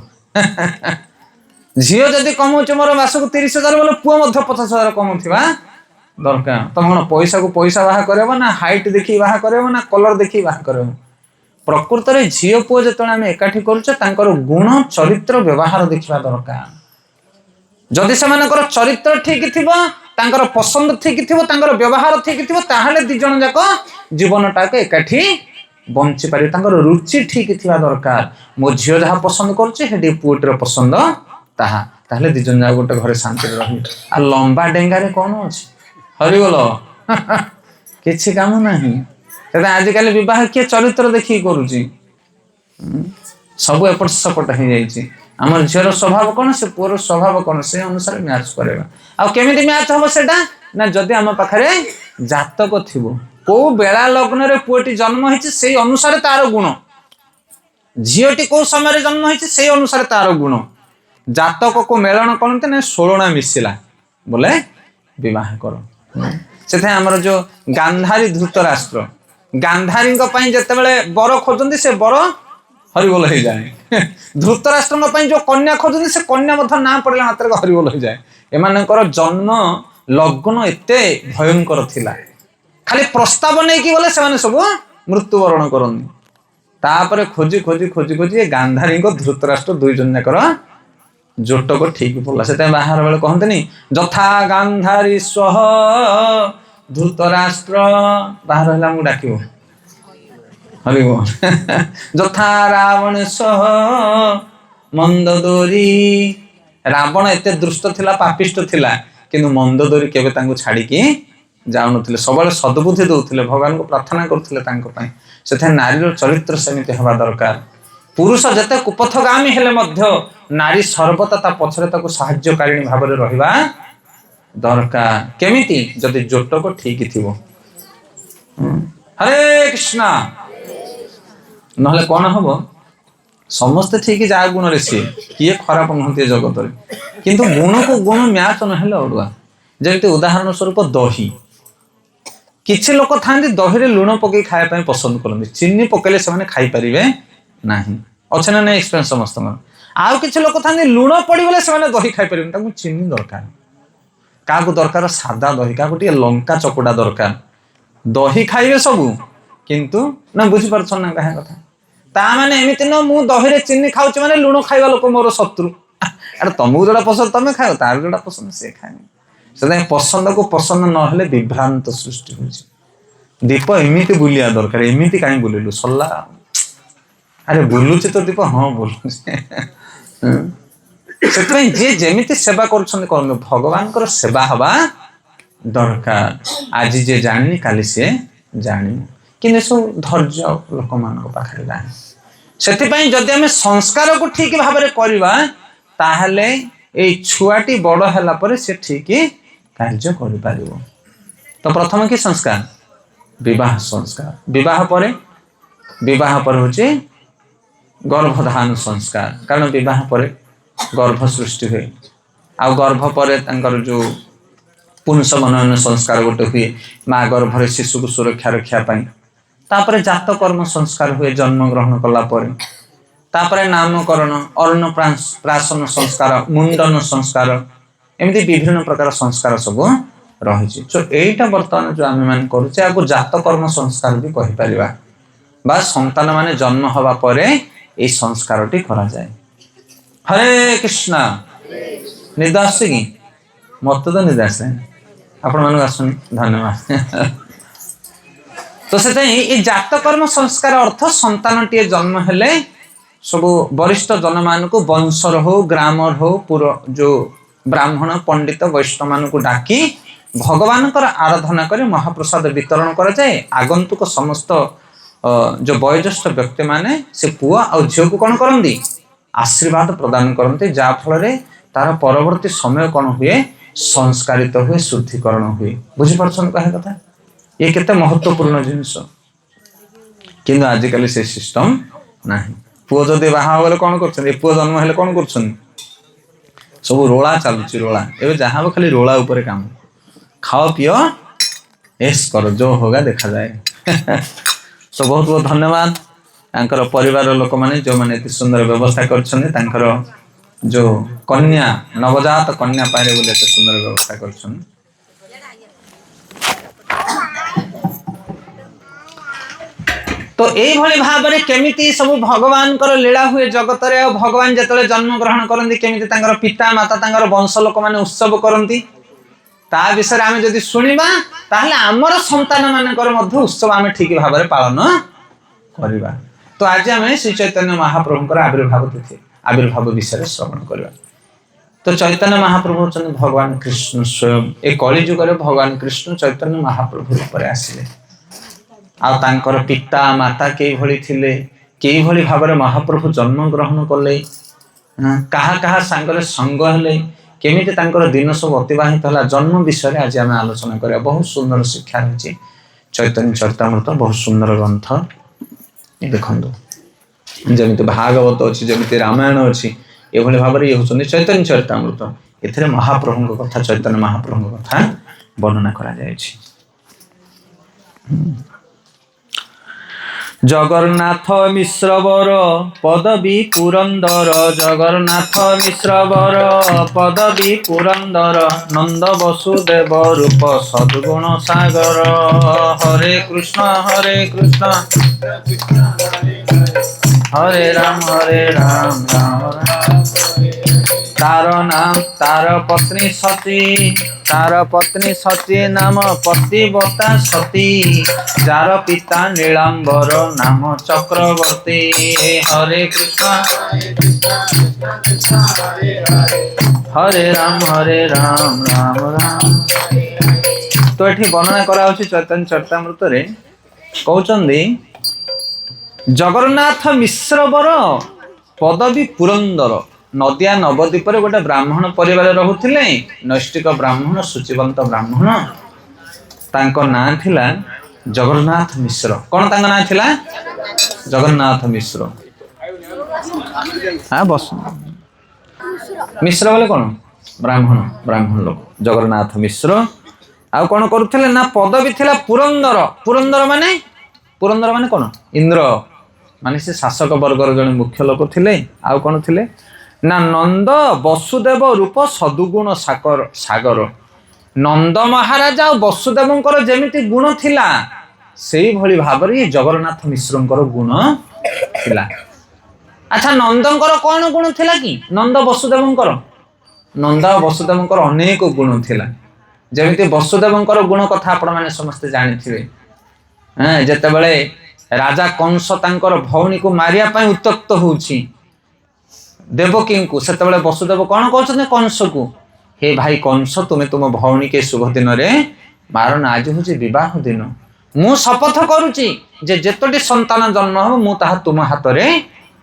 झील जदि कमाऊे मोर मासक 30,000 बोले पुओ 50,000 कमाउवा दरकार तुम कौन पैसा को पैसा बाहा कर ना हाइट देखी बाहा कर ना कलर देखी बाहा कर प्रकृत में झी पुओ जो आम एकाठी कर गुण चरित्र व्यवहार देखा दरकार जदि से चरित्र ठीक थी पसंद ठीक थी व्यवहार ठीक थी ताहले दी जन जाक जीवन टाक एकाठी बंची पारे रुचि ठीक थी दरकार मो झील जहाँ पसंद कर पुओटर पसंद ताहले दी जन जाक गोटे घरे शांति रही आ लंबा डेंगारे कौन अच्छी हरिगल किसी काम नहीं आजिकल विवाह किए चरित्र देखिए करुच्ची सब एपट सपट हो जाइए आम झीर स्वभाव कौन से पुअर स्वभाव कौन से अनुसार मैच करवा आमी मैच हम से जदि आम पाखे जातक थी कौ बेला लग्न पुओटी जन्म हो अनुसार तार गुण झीटी कौ समय जन्म हो अनुसार तार गुण जातक को मेलन करते ना 16 मिसिला बोले विवाह कर से आमर जो गांधारी धृतराष्ट्र गांधारी जिते बर खोजती से बर हरिबोल हो जाए धृतराष्ट्र जो कन्या खोजती से कन्या ना पड़े मात्र हरिबोल हो जाए एमानकर जन्म लग्न एते भयंकर थिला खाली प्रस्ताव नहीं कि बोले से सब मृत्युवरण करनी तापर खोजी खोजी खोजी खोजी गांधारी धृतराष्ट्र दुई जन जाकर जोटक ठीक पड़ा से बाहर बेले कहते जथा गांधारी स्व धृतराष्ट्र बाहर है डाक हरिबो जथा रावण सह मंदोदरी रावण एत दुष्ट थिला पापिष्ट थिला किंतु मंदोदरी केबे तांको छाड़ी की जाउन सब सद्बुद्धि दौले भगवान को प्रार्थना करते से नारीर चरित्र सेमती हवा दरकार पुरुष जते कुपथगामी हेले मध्य नारी सर्वदा ता पछरे ताको सहाय्यकारिणी भाव में रहिबा दरकार केमिति जदि जोटक ठीक थिबो हरे कृष्णा नहले कौन हम समस्ते ठीक जा गुण रे सी किए खराब नहते जगत रे किंतु गुण को गुण मैच नहेले अड़ुआ जमती उदाहरण स्वरूप दही किछि लोक थांती दही रे लुण पकई खाया पई पसंद करते चीनी पकेले से खाई परिबे नहीं अच्छे ना नहीं एक्सपीरियंस समस्त आउ किसी लोग था लुण पड़गले से दही खाई पारे चीनी दरकार क्या दरकार सादा दही क्या लंका चकुड़ा दरकार दही खाइबे सबू କିନ୍ତୁ ନା ବୁଝିପାରୁଛ ନା କାହା କଥା ତା ମାନେ ଏମିତି ନୁହଁ ମୁଁ ଦହିରେ ଚିନି ଖାଉଛି ମାନେ ଲୁଣ ଖାଇବା ଲୋକ ମୋର ଶତ୍ରୁ। ଆରେ ତମକୁ ଯୋଉଟା ପସନ୍ଦ ତମେ ଖାଅ, ତାର ଯୋଉଟା ପସନ୍ଦ ସିଏ ଖାଏ। ସେଥିପାଇଁ ପସନ୍ଦକୁ ପସନ୍ଦ ନହେଲେ ବିଭ୍ରାନ୍ତ ସୃଷ୍ଟି ହଉଛି। ଦୀପ ଏମିତି ବୁଲିବା ଦରକାର, ଏମିତି କାହିଁ ବୁଲିଲୁ ସରିଲା। ଆରେ ବୁଲୁଛି ତ ଦୀପ, ହଁ ବୁଲୁଛି। ସେଥିପାଇଁ ଯିଏ ଯେମିତି ସେବା କରୁଛନ୍ତି କରନ୍ତୁ, ଭଗବାନଙ୍କର ସେବା ହବା ଦରକାର। ଆଜି ଯିଏ ଜାଣିନି କାଲି ସିଏ ଜାଣିବ, କିନ୍ତୁ ଏସବୁ ଧୈର୍ଯ୍ୟ ଲୋକମାନଙ୍କ ପାଖରେ ନାହିଁ। ସେଥିପାଇଁ ଯଦି ଆମେ ସଂସ୍କାରକୁ ଠିକ ଭାବରେ କରିବା ତାହେଲେ ଏଇ ଛୁଆଟି ବଡ ହେଲା ପରେ ସେ ଠିକ କାର୍ଯ୍ୟ କରିପାରିବ। ତ ପ୍ରଥମ କି ସଂସ୍କାର? ବିବାହ ସଂସ୍କାର। ବିବାହ ପରେ ହଉଛି ଗର୍ଭଧାରଣ ସଂସ୍କାର, କାରଣ ବିବାହ ପରେ ଗର୍ଭ ସୃଷ୍ଟି ହୁଏ। ଆଉ ଗର୍ଭ ପରେ ତାଙ୍କର ଯୋଉ ପୁଂସ ମନନ ସଂସ୍କାର ଗୋଟେ ହୁଏ, ମା ଗର୍ଭରେ ଶିଶୁକୁ ସୁରକ୍ଷା ରଖିବା ପାଇଁ। ତାପରେ ଜାତକର୍ମ ସଂସ୍କାର ହୁଏ ଜନ୍ମ ଗ୍ରହଣ କଲା ପରେ। ତାପରେ ନାମକରଣ, ଅନ୍ନପ୍ରାଶନ ସଂସ୍କାର, ମୁଣ୍ଡନ ସଂସ୍କାର, ଏମିତି ବିଭିନ୍ନ ପ୍ରକାର ସଂସ୍କାର ସବୁ ରହିଛି। ଏଇଟା ବର୍ତ୍ତମାନ ଯୋଉ ଆମେ ମାନେ କରୁଛେ ଆକୁ ଜାତକର୍ମ ସଂସ୍କାର ବି କହିପାରିବା, ବା ସନ୍ତାନ ମାନେ ଜନ୍ମ ହବା ପରେ এই ସଂସ୍କାରଟି କରାଯାଏ। ହରେ କୃଷ୍ଣ। ନିଦ ଆସୁଛି କି? ମତେ ତ ନିଦ ଆସେ, ଆପଣ ମାନଙ୍କୁ ଆସୁନି, ଧନ୍ୟବାଦ। ତ ସେଥିପାଇଁ এই ଜାତକର୍ମ ସଂସ୍କାର ଅର୍ଥ ସନ୍ତାନଟିଏ ଜନ୍ମ ହେଲେ ସବୁ ବରିଷ୍ଠ ଜନମାନଙ୍କୁ ବଂଶର ହଉ ଗ୍ରାମର ହଉ ଯୋଉ ବ୍ରାହ୍ମଣ ପଣ୍ଡିତ ବୈଷ୍ଣବ ମାନଙ୍କୁ ଡାକି ଭଗବାନଙ୍କର ଆରାଧନା କରି ମହାପ୍ରସାଦ ବିତରଣ କରାଯାଏ। ଆଗନ୍ତୁକ ସମସ୍ତ ଯୋଉ ବୟୋଜ୍ୟେଷ୍ଠ ବ୍ୟକ୍ତି ମାନେ ସେ ପୁଅ ଆଉ ଝିଅକୁ କଣ କରନ୍ତି? ଆଶୀର୍ବାଦ ପ୍ରଦାନ କରନ୍ତି, ଯାହା ଫଳରେ ତାର ପରବର୍ତ୍ତୀ ସମୟ କଣ ହୁଏ? ସଂସ୍କାରିତ ହୁଏ, ଶୁଦ୍ଧିକରଣ ହୁଏ। ବୁଝିପାରୁଛନ୍ତି କହିବା କଥା? ଏ କେତେ ମହତ୍ୱପୂର୍ଣ୍ଣ ଜିନିଷ। କିନ୍ତୁ ଆଜିକାଲି ସେ ସିଷ୍ଟମ ନାହିଁ। ପୁଅ ଯଦି ବାହା ହବ କଣ କରୁଛନ୍ତି? ପୁଅ ଜନ୍ମ ହେଲେ କଣ କରୁଛନ୍ତି? ସବୁ ରୋଳା ଚାଲୁଛି, ରୋଳା। ଏବେ ଯାହା ହବ ଖାଲି ରୋଳା ଉପରେ କାମ। ଖାଅ ପିଅ ଏସ୍ କର, ଯୋଉ ହୋଗା ଦେଖାଯାଏ। ତ ବହୁତ ବହୁତ ଧନ୍ୟବାଦ ତାଙ୍କର ପରିବାର ଲୋକମାନେ ଯୋଉମାନେ ଏତେ ସୁନ୍ଦର ବ୍ୟବସ୍ଥା କରିଛନ୍ତି। ତାଙ୍କର ଯୋଉ କନ୍ୟା, ନବଜାତ କନ୍ୟା ପାଇଲେ ବୋଲି ଏତେ ସୁନ୍ଦର ବ୍ୟବସ୍ଥା କରିଛନ୍ତି। ତ এইଭଳି ଭାବରେ କେମିତି ସବୁ ଭଗବାନଙ୍କର ଲୀଳା ହୁଏ ଜଗତରେ, ଆଉ ଭଗବାନ ଯେତେବେଳେ ଜନ୍ମ ଗ୍ରହଣ କରନ୍ତି କେମିତି ତାଙ୍କର ପିତା ମାତା ତାଙ୍କର ବଂଶ ଲୋକମାନେ ଉତ୍ସବ କରନ୍ତି, ତା ବିଷୟରେ ଆମେ ଯଦି ଶୁଣିବା ତାହେଲେ ଆମର ସନ୍ତାନ ମାନଙ୍କର ମଧ୍ୟ ଉତ୍ସବ ଆମେ ଠିକ ଭାବରେ ପାଳନ କରିବା। ତ ଆଜି ଆମେ ଶ୍ରୀ ଚୈତନ୍ୟ ମହାପ୍ରଭୁଙ୍କର ଆବିର୍ଭାବ ବିଷୟରେ ଶ୍ରବଣ କରିବା। ତ ଚୈତନ୍ୟ ମହାପ୍ରଭୁ ହେଉଛନ୍ତି ଭଗବାନ କୃଷ୍ଣ ସ୍ୱୟଂ। ଏ କଳି ଯୁଗରେ ଭଗବାନ କୃଷ୍ଣ ଚୈତନ୍ୟ ମହାପ୍ରଭୁ ରୂପରେ ଆସିଲେ। ଆଉ ତାଙ୍କର ପିତା ମାତା କେଇଭଳି ଥିଲେ, କେଇଭଳି ଭାବରେ ମହାପ୍ରଭୁ ଜନ୍ମ ଗ୍ରହଣ କଲେ, କାହା କାହା ସାଙ୍ଗରେ ସଙ୍ଗ ହେଲେ, କେମିତି ତାଙ୍କର ଦିନ ସବୁ ଅତିବାହିତ ହେଲା, ଜନ୍ମ ବିଷୟରେ ଆଜି ଆମେ ଆଲୋଚନା କରିବା। ବହୁତ ସୁନ୍ଦର ଶିକ୍ଷା ରହିଛି ଚୈତନ୍ୟ ଚରିତାମୃତ, ବହୁତ ସୁନ୍ଦର ଗ୍ରନ୍ଥ। ଦେଖନ୍ତୁ ଯେମିତି ଭାଗବତ ଅଛି, ଯେମିତି ରାମାୟଣ ଅଛି, ଏଭଳି ଭାବରେ ଇଏ ହେଉଛନ୍ତି ଚୈତନ୍ୟ ଚରିତାମୃତ। ଏଥିରେ ମହାପ୍ରଭୁଙ୍କ କଥା, ଚୈତନ୍ୟ ମହାପ୍ରଭୁଙ୍କ କଥା ବର୍ଣ୍ଣନା କରାଯାଇଛି। জগন্নাথ মিশ্র বর পদবী পুরন্দর, জগন্নাথ মিশ্র বর পদবী পুরন্দর, নন্দ বসুদেব রূপ সদ্গুণ সাগর। হরে কৃষ্ণ হরে রাম রাম রাম। তার পত্নী সতী নাম পতিব্রতা সতী, যার পিতা নীলাম্বর নাম চক্রবর্তী। হরে কৃষ্ণ হরে রাম রাম রাম। তো এটি বর্ণনা করা হচ্ছে চৈতন্য চরিতামৃতরে। কହୁଛନ୍ତି ଜଗନ୍ନାଥ ମିଶ୍ର ବର ପଦବୀ ପୁରନ୍ଦର। ନଦିଆ ନବଦ୍ୱୀପରେ ଗୋଟେ ବ୍ରାହ୍ମଣ ପରିବାର ରହୁଥିଲେ, ନୈଷ୍ଠିକ ବ୍ରାହ୍ମଣ, ସୂଚିବନ୍ତ ବ୍ରାହ୍ମଣ। ତାଙ୍କ ନାଁ ଥିଲା ଜଗନ୍ନାଥ ମିଶ୍ର। କଣ ତାଙ୍କ ନାଁ ଥିଲା? ଜଗନ୍ନାଥ ମିଶ୍ର। ମିଶ୍ର ବୋଲେ କଣ? ବ୍ରାହ୍ମଣ ଲୋକ। ଜଗନ୍ନାଥ ମିଶ୍ର। ଆଉ କଣ କରୁଥିଲେ ନା ପଦବୀ ଥିଲା ପୁରନ୍ଦର। ପୁରନ୍ଦର ମାନେ କଣ? ଇନ୍ଦ୍ର, ମାନେ ସେ ଶାସକ ବର୍ଗର ଜଣେ ମୁଖ୍ୟ ଲୋକ ଥିଲେ। ଆଉ କଣ ଥିଲେ ନା ନନ୍ଦ ବସୁଦେବ ରୂପ ସଦୁଗୁଣ ସାଗର। ନନ୍ଦ ମହାରାଜା ଆଉ ବସୁଦେବଙ୍କର ଯେମିତି ଗୁଣ ଥିଲା, सेई भली भाबरे जगन्नाथ मिश्रंकर गुण थिला। अच्छा नंदंकर कौन गुण थिला कि नंद वसुदेवंकर नंद वसुदेवंकर अनेक गुण थिला। जेमिति वसुदेवंकर गुण कथा आपण माने समस्त जानिथिबे। जेतेबेले राजा कंस तांकर भौणी को मारिया पई उत्तक्त होउछि देवकी को, सेतेबेले वसुदेव कौन कहउछन कंस को, हे भाई कंस तुमे तुम भौणी के शुभ दिन रे मारन, आज होछि विवाह दिन, मु शपथ करूछि जे जेतोटी संतान जन्म हो मु ताहा तुम हाथ रे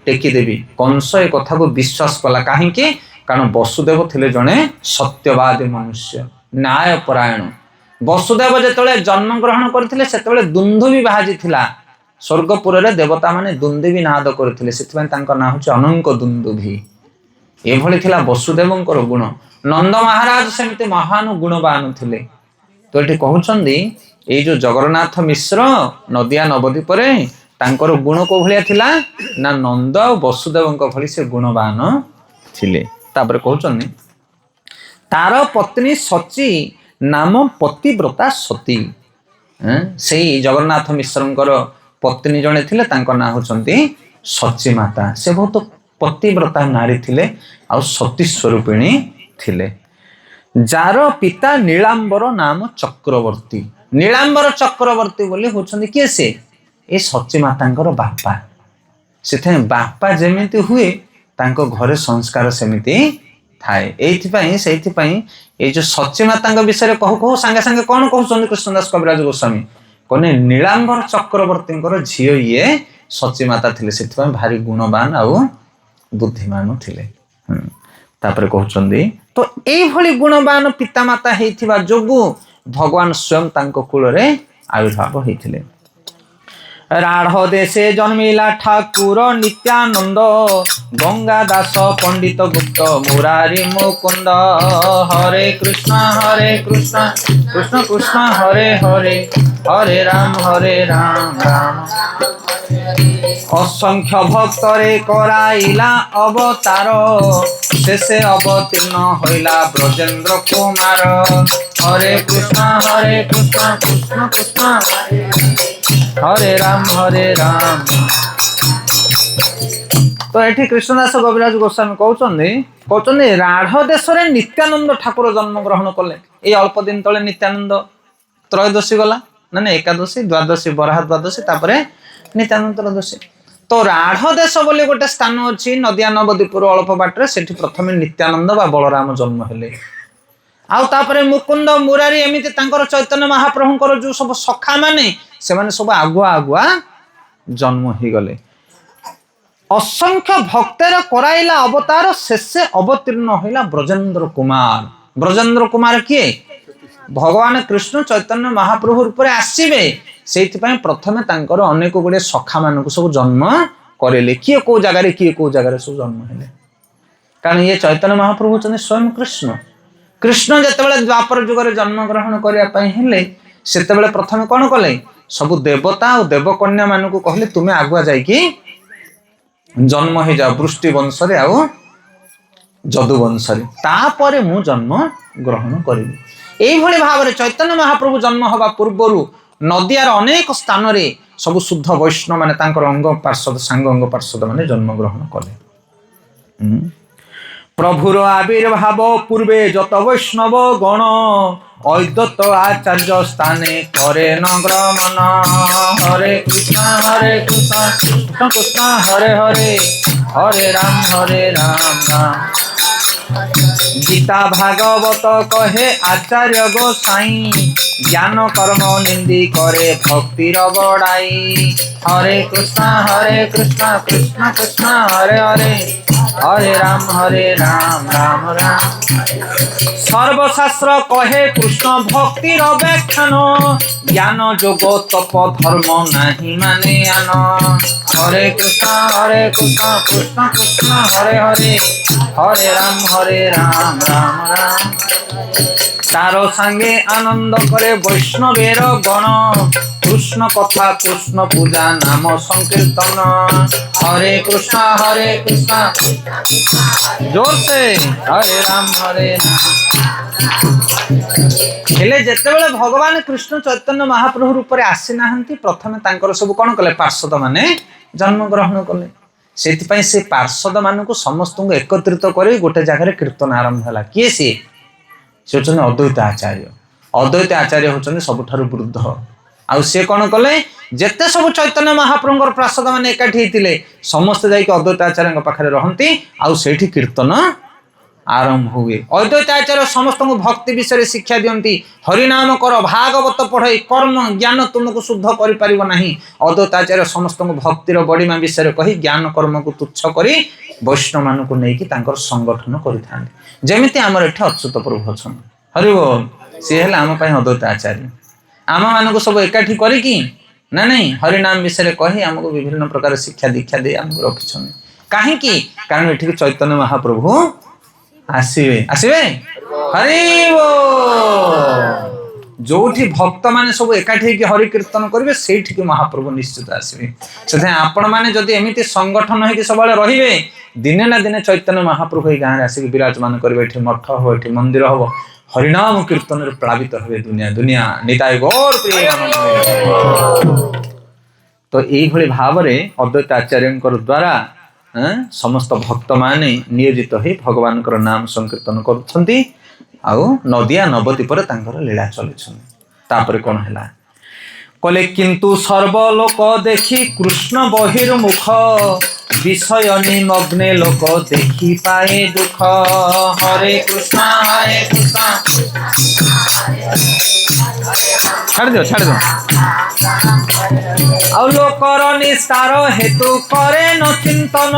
टेकी देवी। कंस ए कथा को विश्वास कला काहे कि कारण वसुदेव थिले जणे सत्यवादी मनुष्य, न्यायपरायण। वसुदेव जेतेबेले जन्म ग्रहण करथिले सेतेबेले दुंदुभी बाजी थिला। स्वर्गपुर रे देवता माने दुंदुभी नाद करथिले, सेथिबे तांका नाम होछि अनंक दुंदुभी। ए भली थिला वसुदेवंकर गुण। नंद महाराज सेमते महान गुणवान थिले। तो एठी कहउछन्दी ए जो जगन्नाथ मिश्र नदिया नवद्वीप रे तांकर गुण को भलिया थिला ना नंद वसुदेवंक भली से गुणवान थिले। तापर कहउछन्दी तार पत्नी सची नाम पतिव्रता सती। सेई जगन्नाथ मिश्रंकर पत्नी जणे थिले, तांकर नाम होचन्ती सची माता। से बहुत पतिव्रता नारी थिले आ सती स्वरूपिणी थिले। जार पिता नीलांबर नाम चक्रवर्ती। नीलांबर चक्रवर्ती बोली होचन्ती किए से ए सची मातांकर बापा। सेथे बापा जेमिति हुए तांको घरे संस्कार सेमिति थाए। एइथिपई सेइथिपई ए जो सची मातांक विषय कहू कहू संगे संगे कोन कहउछन्ती कृष्णदास कविराज गोस्वामी कोने नीलांबर चक्रवर्तींकर झियो ये सची माता थिले, सेथिपई भारी गुणवान आ बुद्धिमान थिले। तापर कहउछन्ती तो एई भली गुणवान पिता माता हेइथिबा जोगु भगवान स्वयं तांको कुल रे आविर्भाव हेइथिले। राढ़ देशे जन्मिला ठाकुर नित्यानंद, गंगा दास पंडित गुप्त मुरारी मुकुंद। हरे कृष्ण कृष्ण कृष्ण हरे हरे, हरे राम राम। असंख्य भक्त रे कराइला अवतार, शेषे अवतीर्ण होइला ब्रजेंद्र कुमार। हरे कृष्ण कृष्ण कृष्ण हरे राम तो एठी कृष्णदास कविराज गोस्वामी कहउछन्ती राढ़ देश रे नित्यानंद ठाकुर जन्म ग्रहण कले। ए अल्प दिन तले नित्यानंद त्रयोदशी गला ना एकादशी द्वादशी बराह द्वादशी तापरे नित्यानंद त्रयोदशी। तो राढ़ देश बोली गोटे स्थान अछि नदिया नवद्वीपुर अल्प बाटरे, सेठी प्रथमे नित्यानंद बा बलराम जन्म हेले। आउ तापरे मुकुंद मुरारी एमिति तांकर चैतन्य महाप्रभुंकर जो सब सखा माने से माने सब आगुआ जन्म ही गले। असंख्य भक्तर कराइला अवतार, शेषे अवतीर्ण होइला ब्रजेंद्र कुमार। ब्रजेंद्र कुमार किए भगवान कृष्ण चैतन्य महाप्रभु रूप रे आसीबे, सेइथिपई प्रथमे तांकर अनेक गुडे सखा मानकु सब जन्म करेले। किए को जगह रे किए को जगह रे सब जन्म हेले, कारण ये चैतन्य महाप्रभु चने स्वयं कृष्ण। कृष्ण जेतेबेले द्वापर युग रे जन्म ग्रहण करिया पई हेले, सेतेबेले प्रथमे कोन कले सब देवता और देवकन्या मानकु कहले तुमे आगुआ जाई कि जन्म हे जाओ वृष्टि वंश रे आ जदु वंश रे, तापरे मु जन्म ग्रहण करिबी। एई भली भाबरे चैतन्य महाप्रभु जन्म हवा पूर्वरु नदियार अनेक स्थान रे सब शुद्ध वैष्णव माने तांकर अंग पार्षद सांग अंग पार्षद माने जन्म ग्रहण कले। प्रभुर आविर्भाव पूर्वे जत वैष्णव गण, अद्वैत आचार्य स्थाने करे नग्रमन। हरे कृष्ण कृष्ण कृष्ण हरे हरे, हरे राम राम। गीता भागवत कहे आचार्य गोसाई, ज्ञान कर्म निंदी करे भक्तिर बड़ाई। हरे कृष्ण कृष्ण कृष्ण हरे हरे, हरे राम राम राम। सर्वशास्त्र कहे कृष्ण भक्तिर व्याख्यान, ज्ञान जोग तप धर्म नाही माने आन। हरे कृष्ण कृष्ण कृष्ण हरे हरे, हरे राम राम राम। तारो संगे आनंद करे वैष्णवेर गण, कृष्ण कथा कृष्ण पूजा नाम संकीर्तन। हरे कृष्ण जोर से हरे राम हेले जेतेबेले भगवान कृष्ण चैतन्य महाप्रभु रूप में आसी नाहंती प्रथमे तांकर सब कौन कले पार्षद माने जन्म ग्रहण कले से पार्षद मान समस्त एकत्रित कर गोटे जगह कीर्तन आरंभ है किए सी होचन अद्वैत आचार्य होचन सबुठारु वृद्ध आउ सी कौन कले जेते सब चैतन्य महाप्रभुर पार्षद माने एकाठी होते समस्ते जाइए अद्वैत आचार्य पाखे रहती आउ सेठी कीर्तन आरंभ हुए अद्वैत आचार्य समस्त भक्ति विषय शिक्षा दियंती हरिनाम कर भागवत पढ़े कर्म ज्ञान तुमको शुद्ध कर पारिबो नाही अद्वैत आचार्य समस्त भक्तिर बड़ीमा विषय कही ज्ञान कर्म को तुच्छ करी वैष्णव मान को लेकिन तांकर संगठन करिथांते जेमिति हमर एठा अच्युत प्रभु अछन हरि बोल सी हेला हम पई अद्वैत आचार्य आम मान को सब एकाठी करिकी ना नहीं हरिनाम विषय कही हमको विभिन्न प्रकार शिक्षा दीक्षा दे हमको रखिछन काहे की कारण एठी चैतन्य महाप्रभु आसीबे आसीबे हरि बोल जोठी भक्त माने सब एकाठी के हरि कीर्तन करिवे सेठी के महाप्रभु निश्चित आसीबे से आपण माने जदी एमिति संगठन होई के सबले रहिबे दिने ना दिने चैतन्य महाप्रभु ए गां रे आसी विराजमान करिवे एठी मठ हो एठी मंदिर हो हरिनाम कीर्तन रे प्लावित होवे दुनिया दुनिया निताय गौर प्रिय तो एई भली भाव रे अद्वैत आचार्यंकर द्वारा समस्त भक्त माने नियोजित हो भगवान नाम संकीर्तन करुछंती आउ नदिया नवती पर तांकर लीला चलुछन कौन है कले किंतु सर्वलोक देखी कृष्ण बहिर्मुख विषय निमग्ने लोक देखी पाए दुख हरे कृष्ण छाड़ दो आउ लोकर निस्तार हेतु करे न चिंतन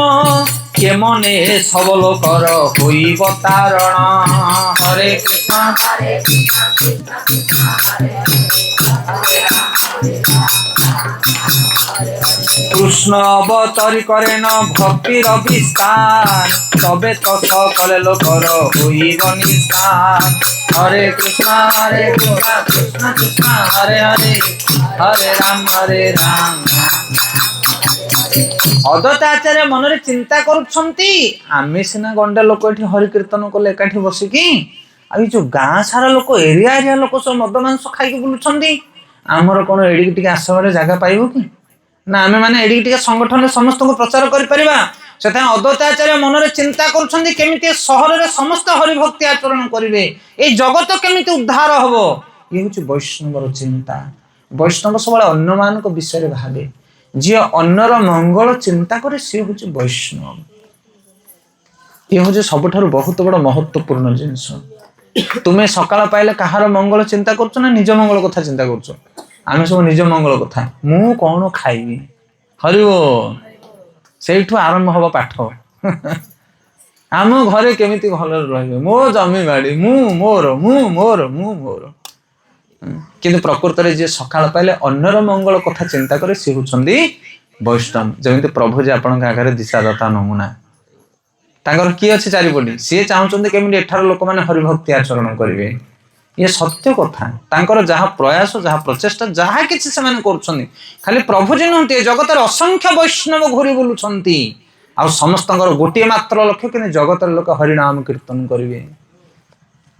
के मने सब लोकर होइब तारण हरे कृष्ण कृष्ण अवतरी करे न भक्तिर विस्तार तबे तो सकल लोकर होइब निस्तार हरे कृष्ण कृष्ण कृष्ण हरे हरे हरे राम अद्वैत आचार्य मन रे चिंता करुछंती आमे सिना गंडा लोक एठी हरि कीर्तन कले एकाठी बसिकी आ जो गाँ सारा लोक एरिया लोक सब मद मांस खाई बुलुछंती आमर कोन एडी टिके आसबारे जागा पाइबो कि ना आमे माने एडी टिके संगठन समस्त को प्रचार करि परिबा सेता अद्वैत आचार्य मन रे चिंता करुछंती केमिति शहर रे समस्त हरि भक्ति आचरण करिवे ए जगत केमिति उद्धार हबो ये होची वैष्णवर चिंता वैष्णव सबले अन्य मान को विषय भावे जी अन्नर मंगल चिंता करे सी हूँ वैष्णव ये हूँ सबुठारु बहुत बड़ महत्वपूर्ण जिनस तुम्हें सकाळ पाइले कहार मंगल चिंता करछ ना निज मंगल कथा चिंता करछ आमे सब निज मंगल कथा मु कौन खाइबी हरि बोल सेठू आरंभ हबो पाठ आम घरे केमिति भल रहिबे मो जमी बाड़ी मु मोर किंतु प्रकृत रे जे सकाळ पाइले अन्नर मंगल कथा चिंता करे से होछंदी वैष्णव जेमिति प्रभु जे आपन आगे दिशादाता नमूना तांकर की अछि चारिपटी से चाहुचंदी केमिति एठार लोक माने हरि भक्ति आचरण करिवे ये सत्य कथा तांकर जहा प्रयास जहा प्रचेष्टा जहा किछि से माने करछंदी खाली प्रभु जे नहते जगत रे असंख्य वैष्णव घुरी बुलुछंती आ समस्तंकर गोटे मात्र लक्ष्य कि जगत रे लोक हरि नाम कीर्तन करिवे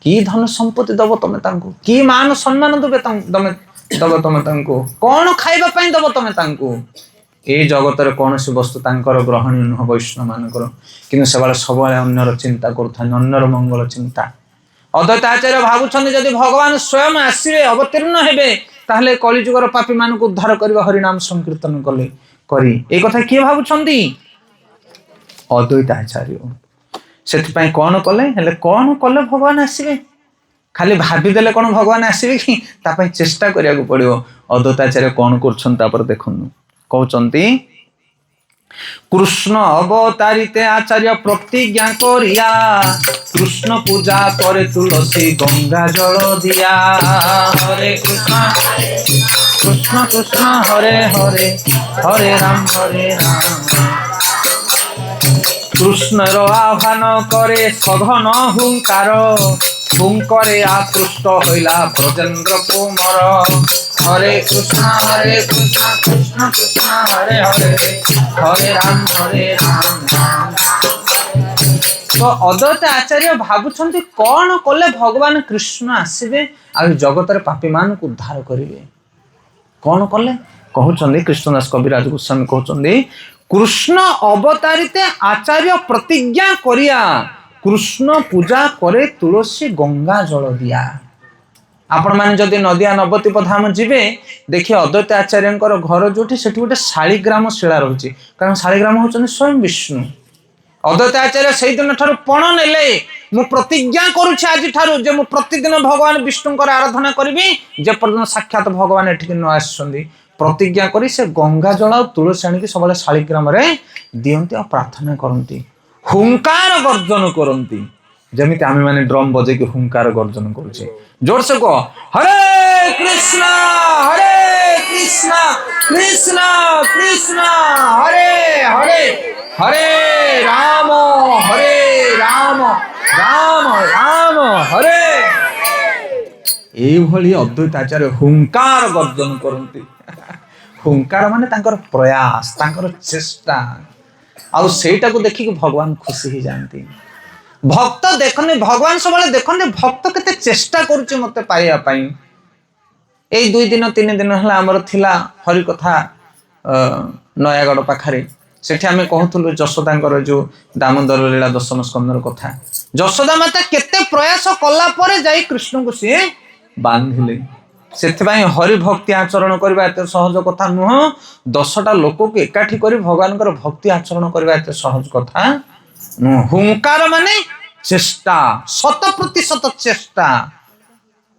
की धन संपत्ति दब तमे तांको की मान सम्मान दबे तमे तांको कौन खाइबा पई दब तमे तांको ए जगत रे कोनोसी वस्तु तांकर ग्रहणीय न वैष्णव मानकर किंतु सेबाले सबले अन्यर चिंता करथान अन्यर मंगल चिंता अद्वैत आचार्य भाबुछन यदि भगवान स्वयं आसीबे अवतीर्ण हेबे ताहले कलिजुगर पापी मान को उद्धार करबा हरि नाम संकीर्तन कले करी ए कथा के भाबुछंती अद्वैत आचार्य से कौन कले हेले कौन कले भगवान आसवे खाली भाविदेले कौन भगवान आसवे कि तापाई चेष्टा करिया को पड़िबो अद्वैत आचार्य कौन करछन तापर देखनु कहउचंती कृष्ण अवतारिते आचार्य प्रतिज्ञा करिया कृष्ण पूजा करे तुलसी गंगा जल दिया हरे कृष्ण कृष्ण कृष्ण हरे हरे हरे राम कृष्णर आह्वान करे सघन हुंकार हुंकरे आकृष्ट हईला ब्रजेन्द्र कुमार हरे कृष्ण कृष्ण कृष्ण हरे हरे हरे राम तो अद्वैत आचार्य भावुंट कौन कले भगवान कृष्ण आसवे आ जगत पापी मान को उद्धार करेंगे कौन कले कहते कृष्णदास कविराज गोस्वामी कहते कृष्ण अवतारित आचार्य प्रतिज्ञा करिया कृष्ण पूजा करे तुलसी गंगा जल दिया। आपण मैंने जदि नदिया नवद्वीप धाम जीवे देखिए अद्वैत आचार्य घर जो गोटे शालिग्राम शिला रही कारण शालिग्राम होचन स्वयं विष्णु। अद्वैत आचार्य से दिन ठार पण नेले मु प्रतिज्ञा करुछि आज ठारू जे मु प्रतिदिन भगवान विष्णुकर आराधना करी जे पर्यटन साक्षात भगवान एठिक न आसुछंदी प्रतिज्ञा करी से गंगा जल और तुलसी आनिक सब शालिग्राम रे दियंती और प्रार्थना करती हुंकार गर्जन करती जमिति आमे माने ड्रम बजे के हुंकार गर्जन करूछे जोर से कह हरे कृष्णा कृष्णा कृष्णा हरे हरे हरे राम राम राम हरे ये अद्वैत आचार्य हुंकार गर्जन करती हुंकार माने तांकर प्रयास तांकर चेष्टा आउ सेटा को देखि भगवान खुशी ही जानती भक्त देखने भगवान सब देखते भक्त केते चेष्टा करुचे मते पाइया पाई ए 2 दिन 3 दिन हला हमर थिला हरि कथा नयागढ़ पाखरे सेठी आमे कहथुलु जशोदांकर जो दामोदर लीला दशम स्कंदर कथा जशोदा माता केते प्रयास कला परे जाई कृष्ण को से बांधिले सेथिबाई हरि भक्ति आचरण करबा एते सहज कथा नुह 10टा लोक को एकाठी करी भगवान भक्ति आचरण करबा एते सहज कथा नुह हुंकार माने चेष्टा 100% चेष्टा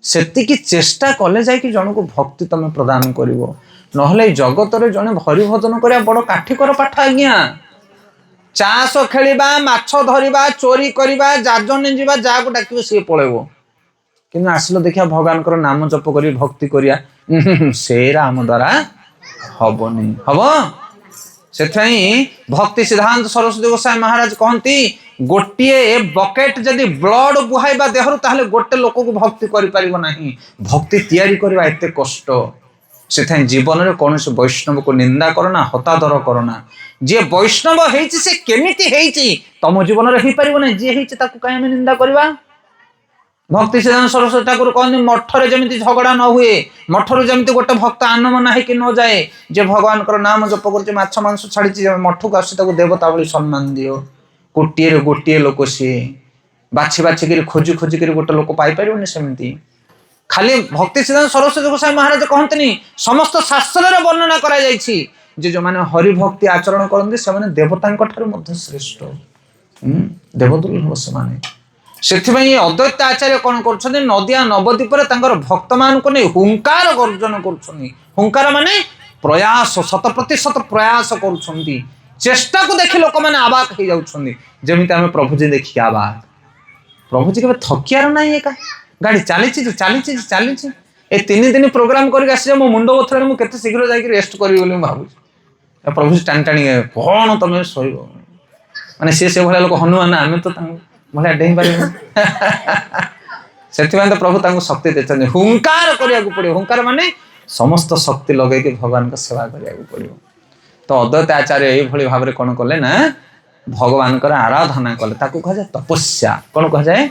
सेतिकी चेष्टा कले जाय कि जन को भक्ति तमे प्रदान करिवो नहले जगत रे जने हरि भजन करिया बड़ काठीकर पाठ आज्ञा चाष खेलिबा माछ धरिबा चोरी करिबा जाजने जिबा जाको डाकिबो से पळेबो कि आसिल देखिया भगवान नाम जप करी भक्ति करिया सेरा आम द्वारा हबनी हम से भक्ति सिद्धांत सरस्वती गोसाई महाराज कहती गोटे बकेट जदि ब्लड बुहाइबा देहरु ताहले गोटे लोक को भक्ति करि परिबो नाही भक्ति तैयारी करबा एते कष्ट से जीवन में कौन से वैष्णव को निंदा करना हतादर करना जे वैष्णव हेछि से केमिति हेछि तम जीवन रे ही परिबो नै जे हेछि ताकू काहे हम निंदा करबा भक्ति सिद्धांत सरस्वती ठाकुर कहते मठरे जमी झगड़ा न हुए मठर जमी गोटे भक्त आनमना होकर न जाए जे भगवान नाम जप कर माछ मांस छाड़ी मठ को आस देवता भली सम्मान दियो गोटे गोटे लोक सी बाछी बाछिक खोजी खोजिक गोटे लोक पाइपर सेमती खाली भक्ति सिद्धांत सरस्वती गोसाई महाराज कहते समस्त शास्त्र वर्णना करा जो मैंने हरि भक्ति आचरण करते से देवता श्रेष्ठ देवदुर्लभ से अद्वैत आचार्य कौन कर नदिया नवद्वीप भक्त मान को नहीं हुंकार गर्जन कर माने प्रयास 100% प्रयास कर चेष्टा को देखि लोक मैंने आबाक हो जाउछन्ती जेमिति आमे प्रभुजी देखि आबाक प्रभुजी के थकियार ना एका गाड़ी चली ए 3 दिन प्रोग्राम करके आसी मो मुंड बथरे मु केते शीघ्र जाई रेस्ट करी बोली भाबु प्रभुजी टाणी टाणी कौन तुम शोब माने से भाया लोक हनुमान आमे तो भले डेई पार से तो प्रभु तांको शक्ति देते हुंकार करिया पड़ो हुंकार माने समस्त शक्ति लगे कि भगवान का सेवा करिया पड़ो तो अद्वैत आचार्य ये भाव में कौन कले ना भगवान आराधना कले ताकू कह जाए तपस्या कौन कह जाए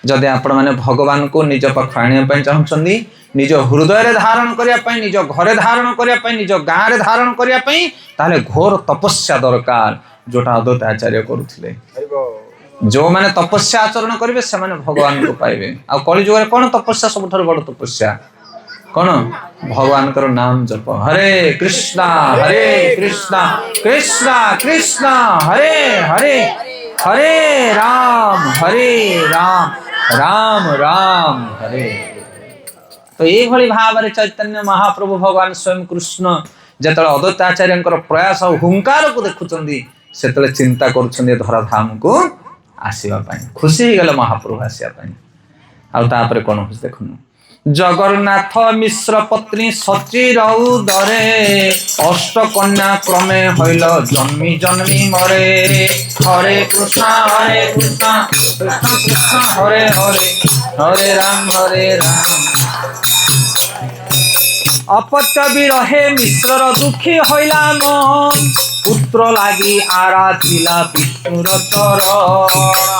जदि आपण मैंने भगवान को निज पाख आने चाहते निज हृदय धारण करने निज घरे धारण करने निज गाँव में धारण करने घोर तपस्या दरकार जोटा अद्वैत आचार्य करुले जो मैंने तपस्या आचरण करेंगे से भगवान को पाइबे आ कलि जुग कौन तपस्या सब बड़ तपस्या कौन भगवान का नाम जप हरे कृष्णा कृष्णा कृष्णा हरे हरे हरे राम राम राम हरे। तो ये भाव चैतन्य महाप्रभु भगवान स्वयं कृष्ण जो अद्वैत आचार्य प्रयास और हुंकार को देखुं से चिंता कर धराधाम को आसवाई खुशी हो गले महाप्रभु आसवाई आउे कौन हो देखुन जगन्नाथ मिश्र पत्नी सचीर उदरे अष्टकन्या क्रमे हईल जन्मी जन्मी मरे हरे कृष्ण कृष्ण कृष्ण हरे हरे हरे राम अपत्य भी रहे मिश्र दुखी हईला मन पुत्र लागी आराधिला विष्णुर चरण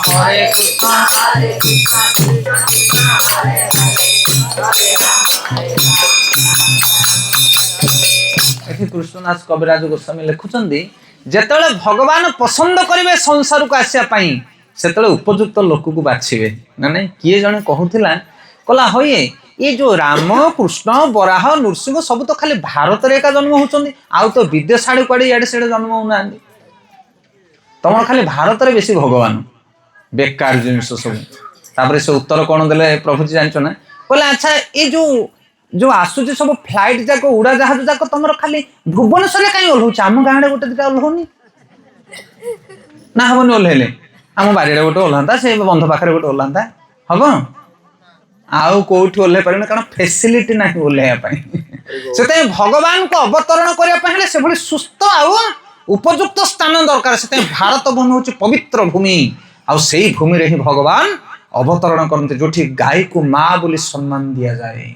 हरे कृष्ण एठी कृष्णदास कविराज गोस्वामी लिखुचंदी जेतेବେଳେ भगवान पसंद करिवे संसार को आसिया पई सेतेବେଳେ उपयुक्त लोक को बाछिवे माने किए जने कहूथिला कला होये ये जो राम कृष्ण बराह नृसिंह सब तो खाली भारत रे का जन्म होचंदी आउ तो विदेश आड़े कुआडे याडे सेडे जन्म होना तमर खाली भारत रे बेसी भगवान बेकार जिनिस सब तापर से उत्तर कोन देले प्रभु जी जानछो ना कहले अच्छा ये जो आसुची सब फ्लाइट जाक उड़ा जहाज जाक तुम खाली भुवनेश्वर कहीं ओह्लौच आम गाँव गोटे दिटा ओह्लौनी ना हमनी ओह्लैले आम बाड़े गोटे ओह्लांता से बंध पाखे गोटे ओह्लांता हम आउ कौटी ओह्लै पारे कारण फैसिलिटी ना ओह्लैया से भगवान को अवतरण करने से भली सुस्थ आउ उपयुक्त स्थान दरकार से भारत भूमि हूँ पवित्र भूमि आई भूमि रे ही भगवान अवतरण करते जो गाय को माँ बोली सम्मान दि जाए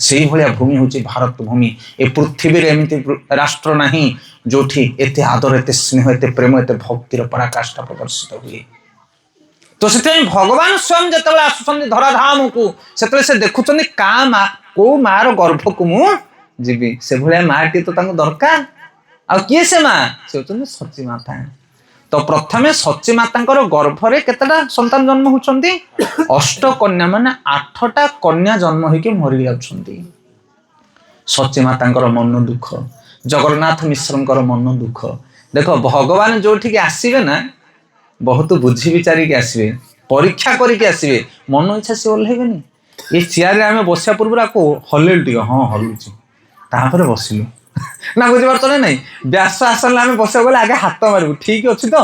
से भाया भूमि हूँ भारत भूमि ए पृथ्वी एमती राष्ट्र नहीं जो एते आदर एते स्नेह एते प्रेम एते भक्तिर पराकाष्ठा प्रदर्शित हुए तो से भगवान स्वयं जो आसुच्च धराधाम को से देखुं कौ मार गर्भ को मुझी से भाया माटी तो दरकार आ किए से माँ से होती सची माता तो प्रथमे सची माता गर्भरे केतेटा संतान जन्म होती 8 कन्या माने 8टा कन्या जन्म होके मरी जाउछंती सची माता मन दुख जगन्नाथ मिश्र मन दुख देखो भगवान जो आसवे ना बहुत बुझी विचार के आसवे परीक्षा करके आसवे मन इच्छा से ओह्लैबेनी ये चेयर आम बसिया पूर्व आपको हल्ले टे हाँ हलुची तापर बसिलु ना बुझीपार ना नहीं व्यास आसन आम बसा गले आगे हाथ मारू ठीक अच्छे तो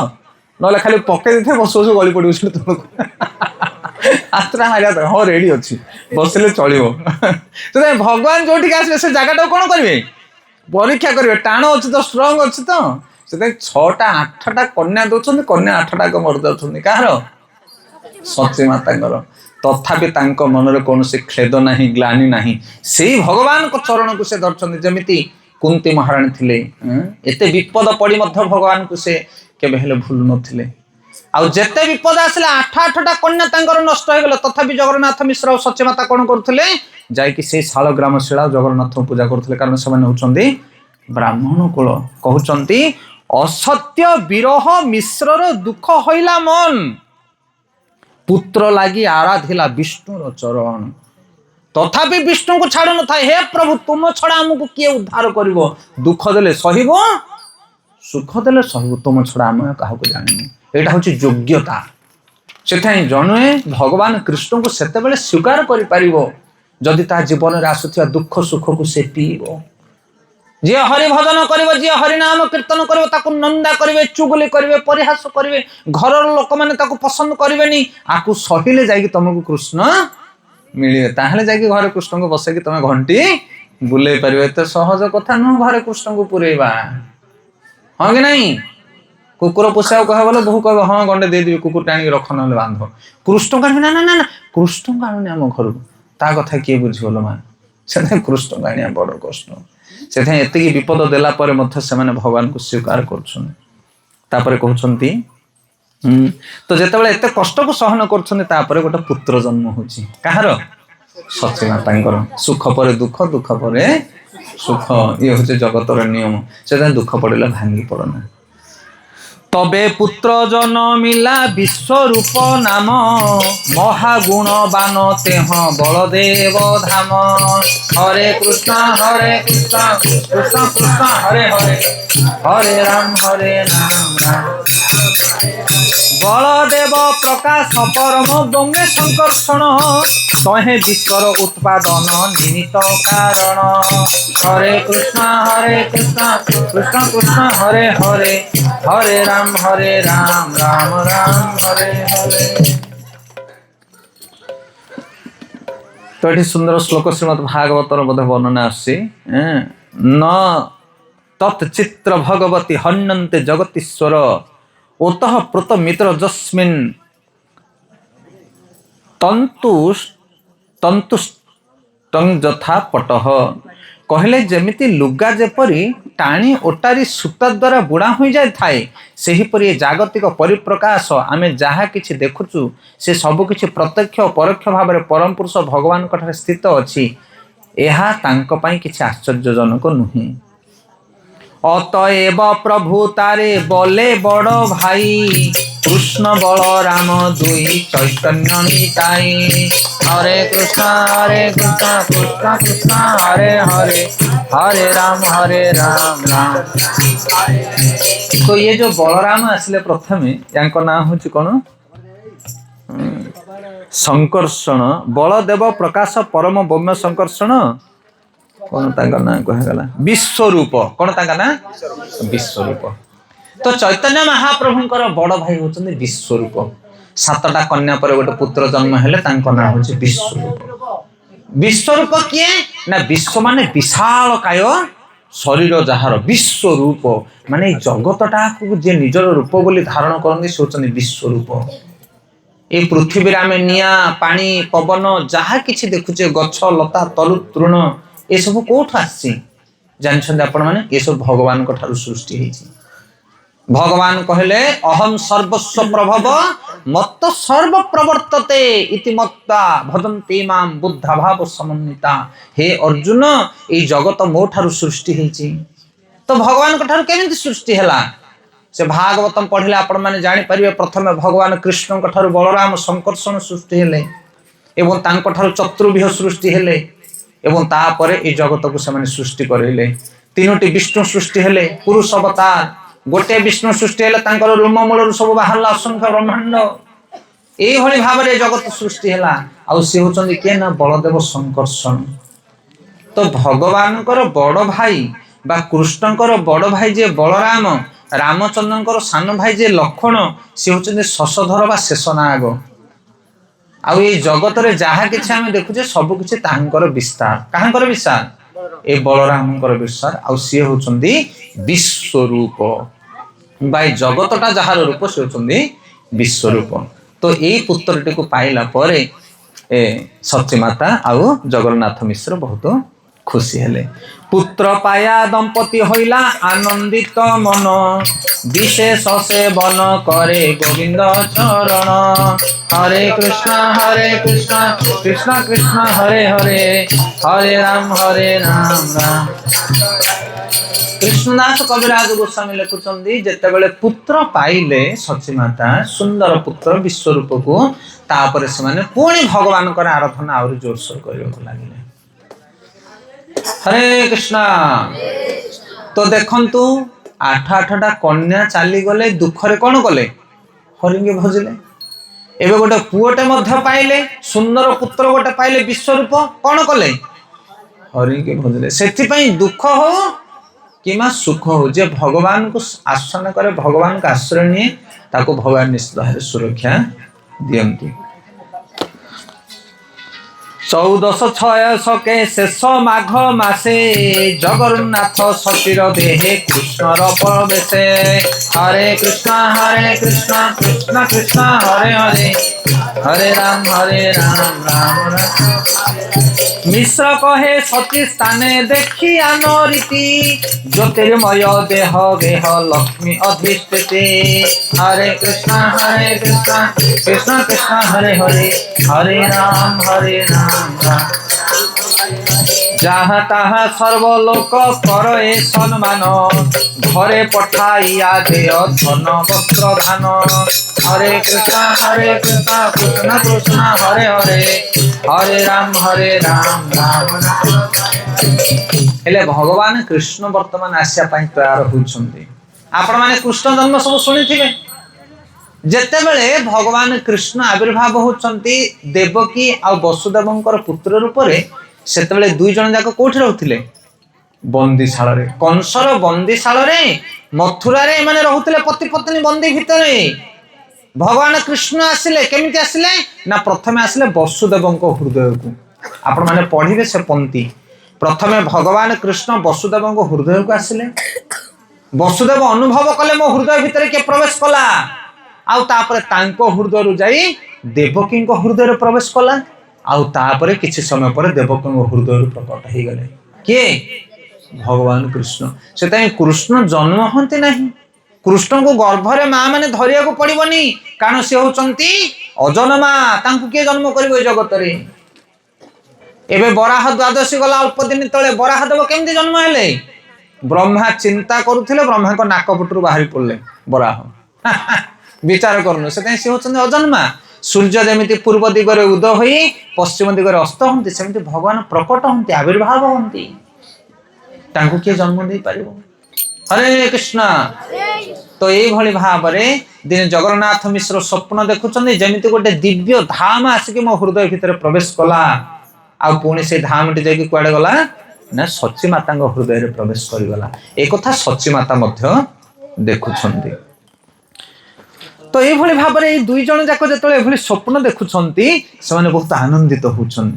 ना खाली पकई दे बस बस गली पड़े तुमको हाथटा मारा हाँ रेडी अच्छी बसले चलो तो भगवान जो आसवे से जगह कौन करेंगे परीक्षा करेंगे टाण अच्छी तो स्ट्रंग अच्छी तो से 6टा 8टा कन्या दौरान कन्या 8टा मर जाऊँ कह सची माता तथापि मन में कौन से खेद ना ग्लानि ना से भगवान को चरण को से धरछन्ति जमिति कुंती महाराणी थिले एते विपद पड़ी मध्य भगवान को से केबे हेले भूल नथिले आ जेते विपद आसले 8टा कन्या तांकर नष्ट हो गेल तथापि जगन्नाथ मिश्र और सच्चे माता कोन करथिले जाय कि से शाल ग्राम शिला जगन्नाथ पूजा करथिले कारण से माने होचंदी ब्राह्मण कुल कहउचंती असत्य विरह मिश्रर दुख होइला मन पुत्र लागि आराधिला विष्णुर चरण तथापि विष्णु को छाड़ न था हे प्रभु तुम छड़ा आमको किए उद्धार करिवो दुख देले सहिबो सुख देले सहिबो तुम छड़ा आम क्या जानी एटा हूँ योग्यता से जने भगवान कृष्ण को सेते बेले स्वीकार करि परिवो जदि ता जीवन रे आसुथिया दुख सुख को से पीबो जे हरि भजन करिवो जे हरि नाम कीर्तन करिवो ताको नंदा करिवे चुगली करिवे परिहास करिवे घरर लोक माने ताको पसंद करिवेनी आकु सहिले जाई तुमको कृष्ण मिले ताहले जाके घरे कृष्ण को बसे तुम घंटी बुले पार एत सहज कथा नुह घरे कृष्ण को पुरेबा हाँ कि नहीं कुकुर पोषा कह बोले बहु कह हाँ गंडे देदेवी कुकुर टाणी रख ना बांध कृष्ण का ना ना ना कृष्ण का आनुनी आम घर ता कथा किए बुझीगल माँ से कृष्ण का आनिया बड़ कष्ट से एति विपद देला पर से भगवान को स्वीकार कर कहते तो जितेबाला एत कष्ट को सहन कर गोटे पुत्र जन्म होची कहार सची माता सुख पर दुख दुख पर सुख ये हूँ जगतर नियम से दुख पड़े भांगी पड़ना तबे पुत्र जनमिला विश्वरूप नाम महागुणवान तेह बलदेव धाम हरे कृष्ण कृष्ण कृष्ण हरे हरे हरे राम राम बलदेव प्रकाश परम ब्रह्मे संकर्षण तहे विश्वर उत्पादन निमित्त कारण हरे कृष्ण कृष्ण कृष्ण हरे हरे हरे राम राम राम हरे हरे। तो ये सुंदर श्लोक श्रीमद् भागवतर बोध वर्णना आसी न तत्चित्र भगवती हन्यन्ते जगतीश्वर ओतः प्रोत मित्र जस्मिन् तंतुष्टं यथा पटः कहले जेमिति लुगा जेपरी टाणी ओटारी सूता द्वारा बुणा हो जाए थाए सेहीपरि जागतिक परिप्रकाश आमे जहा किछि देखुचु से सब किछि प्रत्यक्ष और परोक्ष भाव में परम पुरुष भगवान कठारे स्थित अछि एहा तांको पई किछि आश्चर्यजनक नुहे। अतएव प्रभु तारे बोले बड़ भाई कृष्ण बलराम दुई चैतन्य निताई हरे कृष्ण कृष्ण कृष्ण हरे हरे हरे राम राम। तो ये जो बलराम आसिले प्रथमे यानको नाम होची कोन संकर्षण बलदेव प्रकाश परम बौम्य संकर्षण कौन तांका ना कहगला विश्वरूप कौन तांका ना विश्वरूप। तो चैतन्य महाप्रभुंकर बड़ भाई होचंदी विश्वरूप। सातटा कन्या पर गोटे पुत्र जन्म हेले तांका ना होची विश्वरूप। विश्वरूप किए ना विश्व माने विशाल काय शरीर जहार विश्वरूप माने जगतटा को जे निजर रूप बोली धारण करंदी से होचंदी विश्वरूप। ए पृथ्वी रे आमे निया पानी पवन जहा किछि देखुचे गछ लता तरु तृण ए सब कोठ आसी जानछन आपण माने ए सब भगवान को ठारु सृष्टि हेछि। भगवान कहले अहम सर्वस्व प्रभव मत्त सर्व प्रवर्तते इति मत्ता भजन्ते माम बुद्धा भाव समन्विता। हे अर्जुन ए जगत मो ठारु सृष्टि हेछि। तो भगवान को ठारु केमिति सृष्टि हला से भागवतम पढ़िले आपण माने जानि परिबे। प्रथमे भगवान कृष्ण को ठारु बलराम संकर्षण सृष्टि हेले एवं तांको ठारु चतुर्विह सृष्टि हेले एवं तापरे ए जगत को से माने सृष्टि करिले। तीनोटी विष्णु सृष्टि हेले पुरुष अवतार गोटे विष्णु सृष्टि हेले तांकर रूम मूल सब बाहरला असंख्य ब्रह्मांड एई भली भाव रे जगत सृष्टि हेला। आ से होचंदी के ना बलदेव संकर्षण। तो भगवानकर बड़ भाई बा कृष्णकर बड़ भाई जे बलराम रामचंद्रंकर सान भाई जे लक्ष्मण से होचंदी शशधर बा शेषनाग। आउ ये जगत रे जहा किछि आमे देखुचे सब किछि तांकर विस्तार काहंकर विस्तार ए बलरामकर विस्तार। आउ से होचंदी विश्वरूप बाय जगतटा जहार रूप से होचंदी विश्वरूप। तो एई पुत्रटी को पाइला परे ए सची माता आउ जगन्नाथ मिश्र बहुत खुशी हेले। पुत्र पाया दंपति होइला आनंदित मन विशेष सेवन करे गोविंद चरण हरे कृष्ण कृष्ण कृष्ण हरे हरे हरे राम राम। कृष्णदास कविराज गोस्वामी लिखुचंदी जेतेबेले पुत्र पाइले सची माता सुंदर पुत्र विश्वरूप को तापर से माने पुणी भगवान कर आराधना और जोरसोर करबा लागिले। हरे कृष्णा। तो देखंतु आठ आठटा कन्या चली गले दुखरे कौन कले हरिंगे भजिले। एबे गोटे पुओटे मध्य पाइले सुंदर पुत्र गोटे पाइले विश्वरूप कौन कले हरिंगे भजिले। सेति पई दुख हो किमा सुख हो जे भगवान को आसन करे भगवान का आश्रय निये ताको भगवान निश्चित सुरक्षा दियंती। 1406 के शेष माघ मासे जगन्नाथ सतीर देहे कृष्णर प्रवेशे हरे कृष्ण कृष्ण कृष्ण हरे हरे हरे राम राम राम। मिश्र कहे सती स्थाने देखी रीति ज्योतिर्मय देह गेह लक्ष्मी अधिष्ठिते हरे कृष्ण कृष्ण कृष्ण हरे हरे हरे राम राम। जहाँ तहाँ सर्वलोक करे सम्मान घरे पठाइया देय धन वस्त्र दान हरे कृष्ण कृष्ण कृष्ण हरे हरे हरे राम राम। हेले भगवान कृष्ण वर्तमान आसिया पई तैयार होउछन्ती। आपण माने कृष्ण जन्म सब सुनिथिबे। जेतेबेले भगवान कृष्ण आविर्भाव होउछन्ती देवकी आ वसुदेवंकर पुत्र रूप रे सेतेबेले दुई जण जाक कोठी रहउथिले बंदीशाला रे। कंसर बंदीशाला रे मथुरा रे माने रहउथिले पति पत्नी बंदी भितरे। भगवान कृष्ण आसिले केमिति आसिले ना प्रथमे आसिले वसुदेवंको हृदय को। आपण माने पढिबे से पंक्ति प्रथमे भगवान कृष्ण वसुदेवंको हृदय को आसिले। वसुदेव अनुभव कले मो हृदय भितरे के प्रवेश कला आउ तापरे तांको हृदय रु जाई देवकी को हृदय रे प्रवेश कला आउ तापरे किछि समय पर देवकी को हृदय रु प्रकट हे गले। किए भगवान कृष्ण से कृष्ण जन्म होती नहीं कृष्ण को गर्भरे माँ मैंने धरिया को पड़ोनी कारण सी होती अजन्मा किए जन्म कर जगत रे एबे बराह द्वादशी गला अल्प दिन तले बराह देव केमती जन्म हेले ब्रह्मा चिंता करुले ब्रह्मा को नाक पुटू बाहरी पड़े बराह विचार करूँ से सी होती अजन्मा सूर्य जमी पूर्व दिगरे उदय हो पश्चिम दिगरे अस्त होती सेमती भगवान प्रकट होती आविर्भाव होती किए जन्म दे पार हरे कृष्ण तो ये भाव में दिन जगन्नाथ मिश्र स्वप्न देखुं जमी गोटे दिव्य धाम आसिक मो हृदय भितर प्रवेश कला आ पुणी से धाम टी जाकि कुआडे गला ना सची माता हृदय रे प्रवेश करगला एक कथा सची माता देखुंट तो ये भाव में दुई जन जाक जो स्वप्न देखुं से बहुत आनंदित होती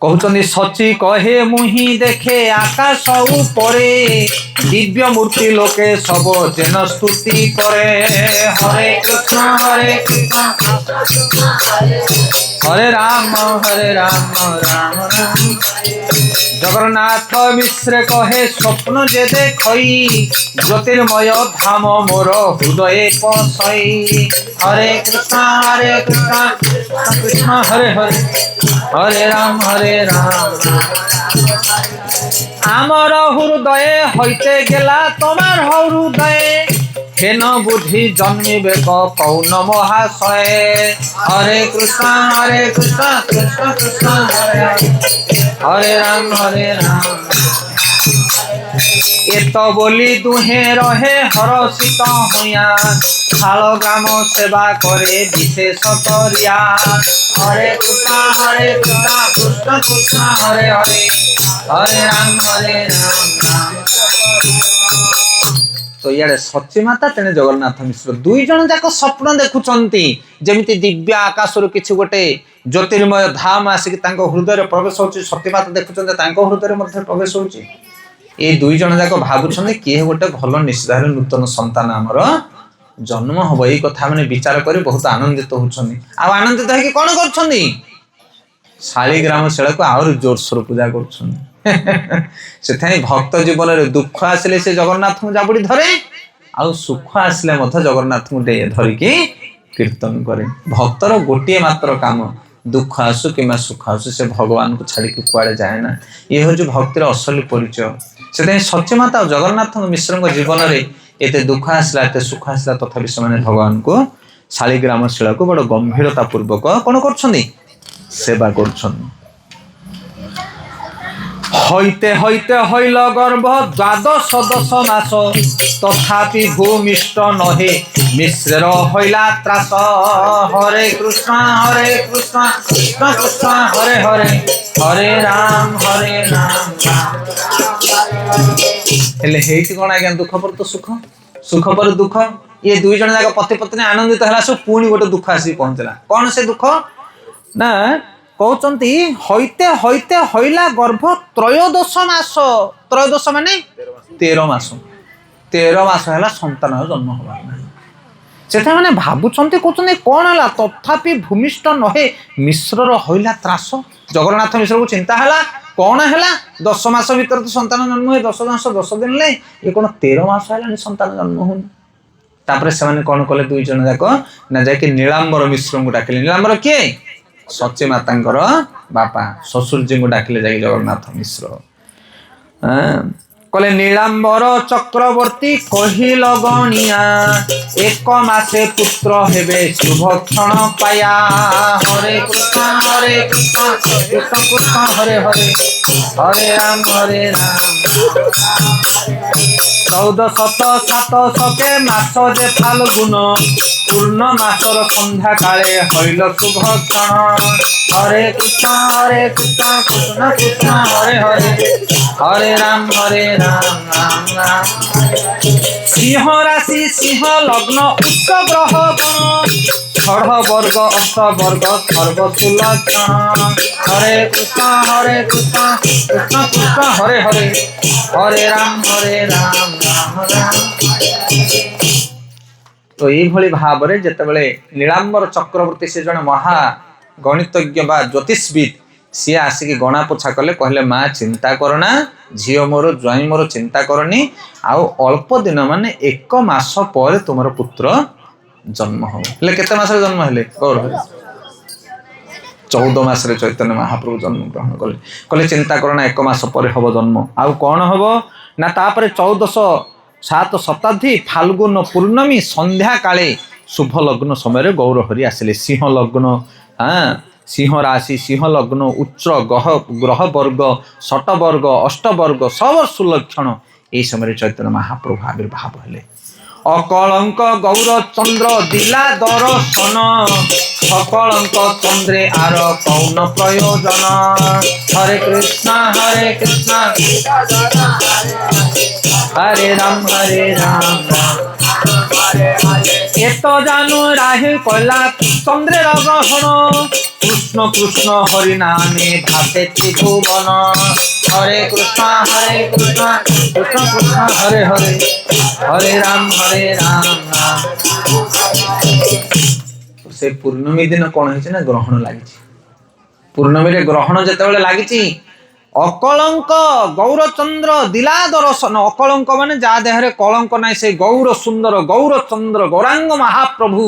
कहते सची कहे मुही देखे आकाश उपरे दिव्य मूर्ति लोके सब जेन स्तुति करे हरे कृष्ण हरे राम राम राम जगन्नाथ मिश्र कहे स्वप्न जे देखई ज्योतिर्मय धाम मोर हृदय पसई हरे कृष्ण कृष्ण हरे हरे हरे राम आमर हृदय हईते गेला तमार हृदय हेन बुद्धि जन्मिबे कौन महाशय हरे कृष्ण कृष्ण कृष्ण हरे राम एत बोली दुहे रहे हरषित हुआ शाल ग्राम सेवा करे विशेष करिया हरे कृष्ण कृष्ण कृष्ण हरे हरे हरे राम तो इे सची माता तेने जगन्नाथ मिश्र दुई जन जाक स्वप्न देखुंट जमी दिव्य आकाश किसी गोटे ज्योतिर्मय धाम आसिक हृदय प्रवेश हो सती माता देखुं हृदय प्रवेश हो दुई जन जाक भावुं किए गोटे भल निश्चित नूतन संतान आमर जन्म हम यही कथा मैंने विचार कर बहुत आनंदित होती आनंदित है कौन कर शालीग्राम शिला को आहरी जोरसोर पूजा कर भक्त जीवन में दुख आसिले से जगन्नाथ को जाबुड़ी धरे आ सुख आसिले जगन्नाथ को धरिकी कीर्तन करे भक्तर गोटे मात्र काम दुख आसु कि सुख आसु से भगवान को छाड़ी कुआड़े जाए ना ये हूँ भक्तिर असली परिचय से सची माता और जगन्नाथ मिश्र जीवन में एते दुख आसला एते सुख आसला तथापि से भगवान को शालीग्राम शिला को बड़ गंभीरता पूर्वक कौन कर सेवा कर हईते हईते हईल गर्भ द्वादश दश मास तथापि भूमिष्ठ नहे मिश्र हईला त्रास हरे कृष्ण कृष्ण कृष्ण हरे हरे हरे राम हेले हेiti कौन आज्ञा दुख पर तो सुख सुख पर दुख ये दुई जन जाक पति पत्नी आनंदित है सब पुणी गोटे दुख आसी पहुंचला कौन से दुख ना कहते हईते हईते हईला गर्भ त्रयोदश माने 13 मास 13 मास है संतान जन्म हबार से मैंने भावुंट कहते कौन है तथापि भूमिष्ठ नहे मिश्र हईला त्रास जगन्नाथ मिश्र को चिंता है कौन है 10 मास भीतर तो संतान जन्म हुए 10 मास 10 दिन ले ये कौन 13 मास है संतान जन्म हो तापर से कौन कले दुई जन जाक ना जाकि नीलांबर मिश्र को डाकिले नीलांबर किए सची माता बापा ससुर जी को डाकिले जाकि जगन्नाथ मिश्र कले नीलांबर चक्रवर्ती कहिल गणिया एक मासे पुत्र हेबे शुभ क्षण पाया हरे कृष्ण कृष्ण कृष्ण हरे हरे हरे राम 1407 मास जे फाल्गुन पूर्ण मासर संध्या काले हईल शुभ क्षण हरे कृष्ण कृष्ण कृष्ण हरे हरे हरे राम राम राम सिंह राशि सिंह लग्न उच्च ग्रह गण षढ़ वर्ग अष्ट वर्ग सर्वसुलक्षण हरे कृष्ण कृष्ण कृष्ण हरे हरे हरे राम राम राम। तो ये भाव में जिते नीलांबर चक्रवर्ती से जन महा गणितज्ञ बा ज्योतिषविद सी आसिक गणा पोछा कले कहले माँ चिंता करना झील मोर ज्वाई मोर चिंता करनी आउ अल्प दिन माने 1 मास पर तुमर पुत्र जन्म हो केते मास जन्म हेले गौर 14 मास चैतन्य महाप्रभु जन्म ग्रहण कले कहले चिंता करना 1 मास पर हम जन्म आउ कौन हम ना तापर 1407 शताब्दी फाल्गुन पूर्णमी संध्या काले शुभ लग्न समय गौर हरि आसिले सिंह लग्न हाँ सिंह राशि सिंह लग्न उच्च ग्रह वर्ग षट वर्ग अष्ट वर्ग सब सुलक्षण यही समय चैतन्य महाप्रभु आविर्भाव हेले अकलंक गौर चंद्र दिला दर्शन सकलंक चंद्रे आर कौन प्रयोजन हरे कृष्ण हरे राम एत जानू राहे कला चंद्रे ग्रहण कृष्ण कृष्ण हरि नामे भाते त्रिभुवन हरे कृष्ण कृष्ण कृष्ण हरे हरे हरे राम से पूर्णमी दिन कौन है ग्रहण लगी पूर्णमी रे ग्रहण जिते लगी अकलंक गौरचंद्र दिला दर्शन अकलंक माने जा देहरे कलंक ना से गौर सुंदर गौरचंद्र गौरांग महाप्रभु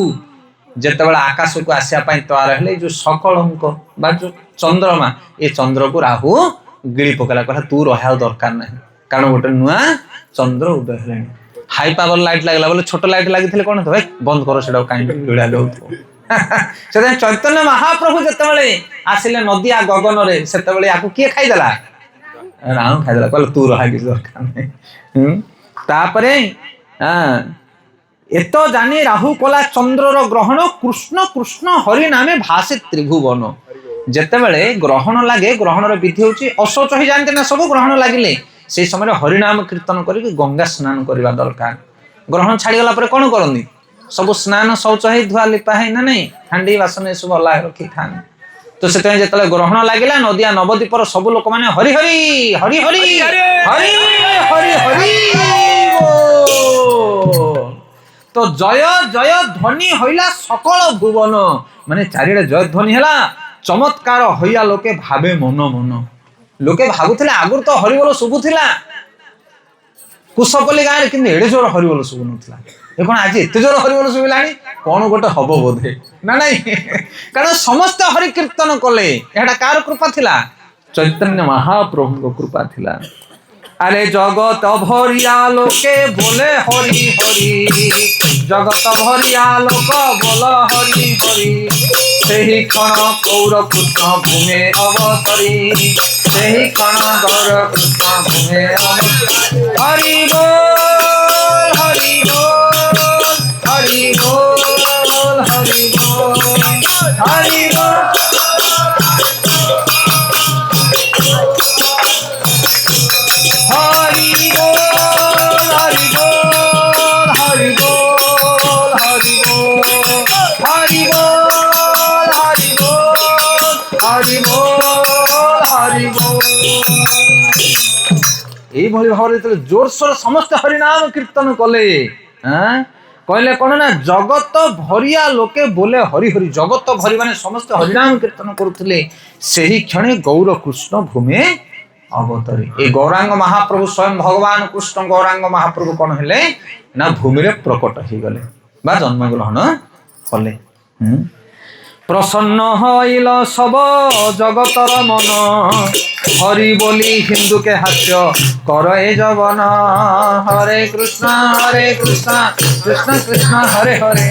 जितेबाला आकाश को आसिया तैयार हेले जो सकलंक बा जो चंद्रमा ये चंद्र को राहु गिड़ी पकड़ा कहला तू रहा दरकार ना कारण गोटे नुआ चंद्र उदय है हाई पावर लाइट लगला बोले छोट लाइट लगी कौन भाई बंद कर से गिड़ा से चैतन्य महाप्रभु जिते आसिले नदिया गगन रे से किए खाईदेला राहु खाईदेला कहला तू रहा किसी दरकार नहीं तापरे एत जानी राहु कला चंद्रर ग्रहण कृष्ण कृष्ण हरि नामे भासे त्रिभुवन जितेबले ग्रहण लगे ग्रहण विधि होची अशौच हो जाते ना सब ग्रहण लगिले से समय हरिनाम कीर्तन करके गंगा स्नान करवा दरकार ग्रहण छाड़ीगला कौन करती सब स्नान शौच है धुआ लिपा है ना नहीं हांडी बासन सब अल्लाह रखी था तो से जो ग्रहण लगे नदिया नवद्वीपर सब लोक मैंने हरि हरि हरि हरि हरि हरि हरि तो जय जय ध्वनि होइला सकल भुवन माने चारिडे जय ध्वनि हैला चमत्कार होइया लोके भावे मन मन लोके भागुथिले आगुर तो हरिबोल शुभुथिला कुशपल्ली गाँव कि एड़े जोर हरिबोल शुभु नथिला देखो आज एत जोर हरिबोल शुभिलानी कौन गोटे हम बोधे ना नहीं कारण समस्त हरि कीर्तन कले एटा कार कृपा थिला चैतन्य महाप्रभु कृपा थिला अरे जगत भरिया लोके बोले हरि हरि जगत भरिया लोक बोल हरि हरि सेही क्षण गौर कृष्ण भूमे अवतरी सेही क्षण गौर कृष्ण भूमे हरि बोल हरि बोल हरि बोल हरि बोल हरि बोल भाव जोरसोर समस्त हरिनाम कीर्तन कले कहले कौन ना जगत भरिया लोके बोले हरि हरि जगत भरी माने समस्त हरिनाम कीर्तन करुले से ही क्षण गौर कृष्ण भूमे अवतरी ए गौरांग महाप्रभु स्वयं भगवान कृष्ण गौरांग महाप्रभु कौन हेले ना भूमि रे प्रकट हो गले बा जन्म ग्रहण कले प्रसन्न हईल सब जगतर मन हरि बोली हिंदू के हास्य कर ए जवन हरे कृष्ण कृष्ण कृष्ण हरे हरे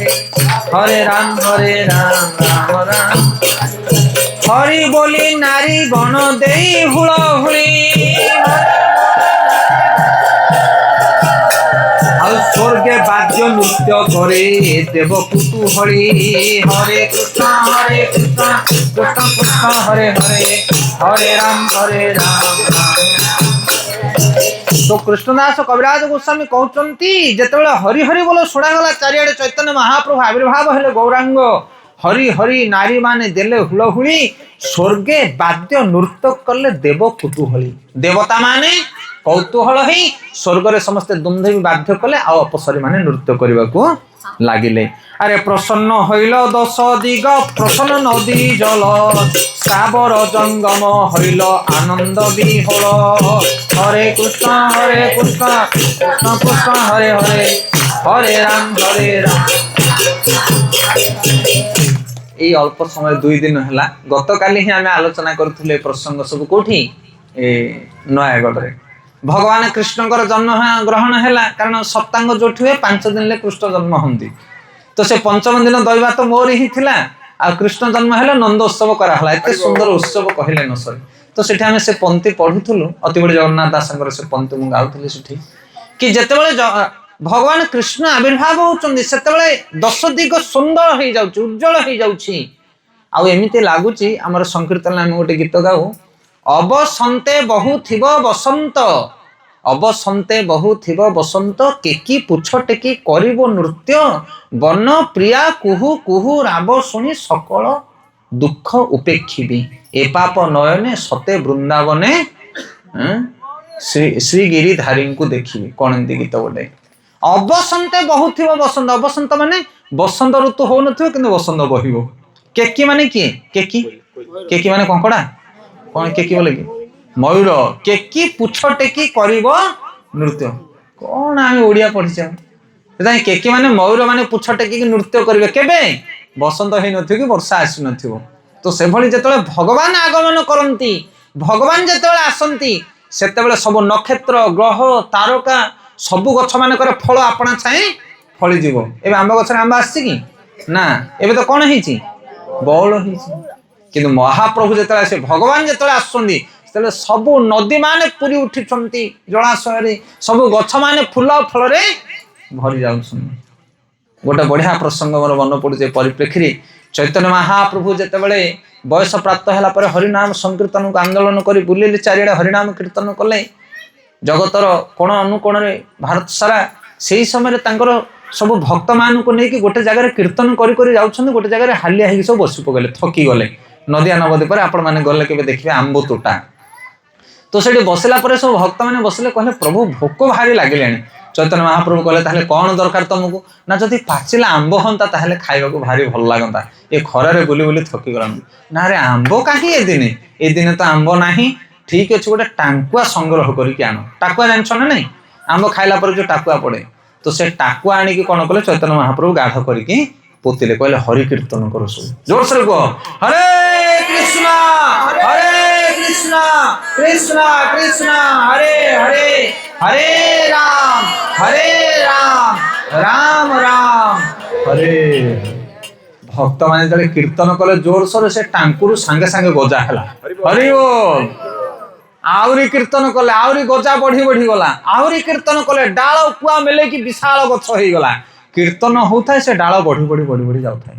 हरे राम राम राम हरि बोली नारी गण दे हुला हुली स्वर्गे वाद्य नृत्य करे देव कुतूहली हरे कृष्ण कृष्ण कृष्ण हरे हरे हरे राम तो कृष्णदास कविराज गोस्वामी कहते जिते हरि हरि बोल शुणागला चारिआडे चैतन्य महाप्रभु आविर्भाव हेले गौरांग हरि हरि नारी माने देले हुलहुली स्वर्गे वाद्य नृत्य कले देव कुतूहली देवता माने कौतूहल ही स्वर्ग रे समस्ते दुमधेवी बाध्य कले आ अपसरी माने नृत्य करने को लागिले। अरे प्रसन्न हईल दश दिग प्रसन्न नदी जल साबर जंगम हईल आनंद विहल हरे कृष्ण कृष्ण कृष्ण हरे हरे हरे राम ये अल्प समय 2 दिन है गत काली ही आम आलोचना करुले प्रसंग सब कौटी नयागढ़ रे भगवान कृष्णकर जन्म ग्रहण है कारण सप्तांग जो हुए 5 दिन कृष्ण जन्म होती तो से पंचम दिन दैवा तो मोर ही थिला आ कृष्ण जन्म है नंदोत्सव कराला एत सुंदर उत्सव कहले न सर तो सेठी आमे से पंक्ति पढ़ुथुलु अति बड़ी जगन्नाथ दासंकर से पंक्ति मु गाउथुली सेठी कि जेतेबेले भगवान कृष्ण आविर्भाव होचंदी सेतेबेले 10 दिग सुंदर हो जाउची उज्जवल हो जाउची आ एमिति लागुची हमर संकीर्तन आमे गोटे गीत गाउ अबसंते बहु थिब बसंत अबसंते बहु थिब बसंत केकी पुछ टेकी करिबो नृत्य वन प्रिया कुहू कुहू राब सुनी सकल दुख उपेक्षिबी ए पाप नयने सते वृंदावने श्री गिरिधारी को देखिबी कोन एंती गीत गोटे अबसंते बहु थिब बसंत अबसंत माने बसंत ऋतु हो नथिबो किंतु बसंत बहिबो केकी माने किए केकी केकी माने कंकड़ा कौन केकी बोले कि मयूर केकी पुछ टेकी करिबो नृत्य कौन आम ओडिया पढ़िछ केकी माने मयूर माने पुछ टेकी नृत्य करिवे केबे बसंत हेई नथिबो कि वर्षा आसी नथिबो तो से भली जेतले भगवान आगमन करंती भगवान जेतले आसंती सेतेबेले सब नक्षत्र ग्रह तारका सब गछ माने करे फल आपणा छाए फली जीवो एबे आंबा गछ रे आंबा आसी कि ना एबे तो कोन हेची बौल हेची किंतु महाप्रभु जेतले से भगवान जेतले आसुंदी सेतले सब नदी माने पूरी उठिछंती जलाशय रे सब गछ माने फूल फल रे भरी जाउछन गोटे बढ़िया प्रसंग मोर मन पड़ुचे परिप्रेक्षी रे चैतन्य महाप्रभु जेतेबेले बयस प्राप्त होला पर हरिनाम संकीर्तन को आंदोलन करी बुलिले चारिडे हरिनाम कीर्तन कले जगतर कोण अनुकोण रे भारत सारा सेही समय रे तांकर सब भक्त मान को लेकिन गोटे जगह कीर्तन करी जाउछन गोटे जगह हालिया हेगी सब बसी पगले थकी गले नदिया नबदी पर आपण माने गले केबे देखिबे आंबो तोटा तो सेठी बसला पर सब भक्त माने बसले कहले प्रभु भोक भारी लागिलानी चैतन्य महाप्रभु कहले ताहले कोन दरकार तुमको ना जदी पाचिला आंबो हंता ताहले खाइबा को भारी भल लागंता ए खरा रे बुली बुली थकी गलाम ना रे आंबो काहे ए दिने तो आंबो नाही ठीक अछि गोटे टांकुआ संग्रह करी के आनो टाकुआ जानछ ना नहीं आंबो खाइला पर जो टाकुआ पड़े तो से टाकुआ आनी के कोन कहले चैतन्य महाप्रभु गाढ़ करी के पोतिले कहले हरि कीर्तन करो सब जोर से कहो हरे कृष्णा कृष्ण कृष्ण हरे हरे हरे राम राम राम हरे भक्त माने जले कीर्तन कले जोर सोर से टांकुरु संगे संगे गजा हला हरि बोल आउरी कीर्तन कले आउरी गजा बढ़ी बढ़ी गला आउरी कीर्तन कले डाल कुआ मेले की विशाल गछ होई गला कीर्तन होता से डाल बढ़ी बढ़ी बढ़ी बढ़ी जाउथाय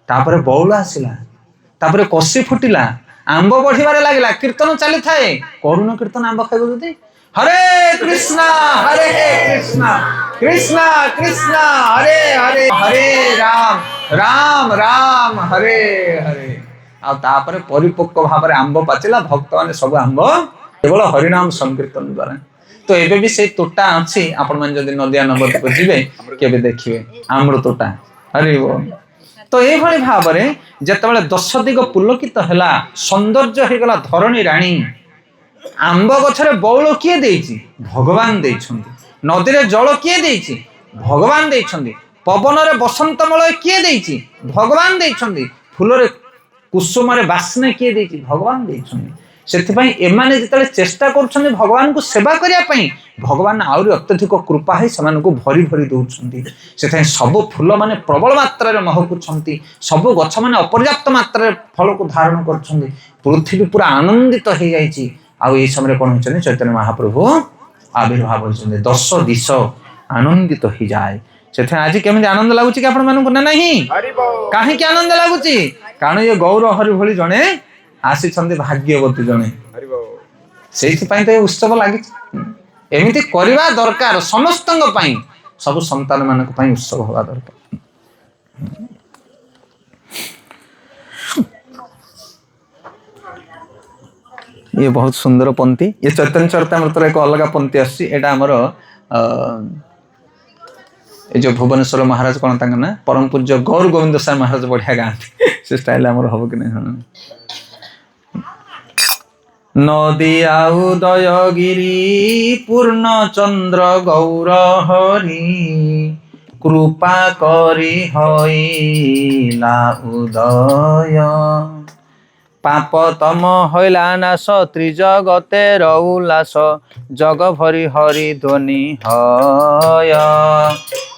तापरे बौल आसिला तापरे कसी फुटिला आंब बढ़िबारे लागिला कीर्तन चली थाए करुण कीर्तन आंब खाइबो जदी हरे कृष्णा कृष्ण कृष्ण हरे हरे हरे राम राम हरे हरे आ तापरे परिपक्व भाबरे आंब पाचिला भक्त माने सब आंब केवल हरिनाम संकीर्तन द्वारा तो एबे भी से तोटा अछि आपण मन जदी नदिया नबत को जिवे केबे देखिबे आम्र तोटा हरि बोल तो ए भली भाबरे जेतेबेले 10 दिग पुलकित हला सौंदर्य हे गला धरणी रानी आंब गछरे बौल किए देछि भगवान देछंती नदी रे जल किए देछि भगवान देछंती पवन रे बसंत मलय किए देछि भगवान देछंती फूल रे कुसुम रे बासना किए देछि भगवान देछंती सेथिपाई एमाने जेतले चेष्टा करछन्ते भगवान को सेवा करिया पई भगवान आउरी अत्यधिक कृपा है समान को भरी भरी दउछन्ती सेथाय सब फूल माने प्रबल मात्रा रे महकुछन्ती सब गछ माने अपर्याप्त मात्रा रे फल को धारण करछन्ती पृथ्वी पूरा आनंदित हो जाईची आ ए समय कोन होछने चैतन्य महाप्रभु आविर्भाव होछन्ते 10 दिश आनंदित हो जाए सेथाय आज केमे आनंद लागुची कि आपण मानन को नाही काहे कि आनंद लागुची कारण ये गौर हरि भली जणे आसी छंदे भाग्यवती जणे सेहि पई त उत्सव लागि एमिति करिवा दरकार समस्तंग पई सब संतान मानक पई उत्सव होवा दरकार ये बहुत सुंदर पंक्ति ये चैतन्य चरितामृतर एक अलग पंक्ति आसी एटा हमर ये जो भुवनेश्वर महाराज कौन तांका ना परम पूज्य गौर गोविंद सार महाराज बढ़िया गाती से स्टाइल हमर हबो कि नहीं नदी उदयगिरी पूर्ण चंद्र गौर हरि कृपा करी हईला उदय पाप तम हईला नाश त्रिजगते रउलास जग भरी हरि ध्वनि हय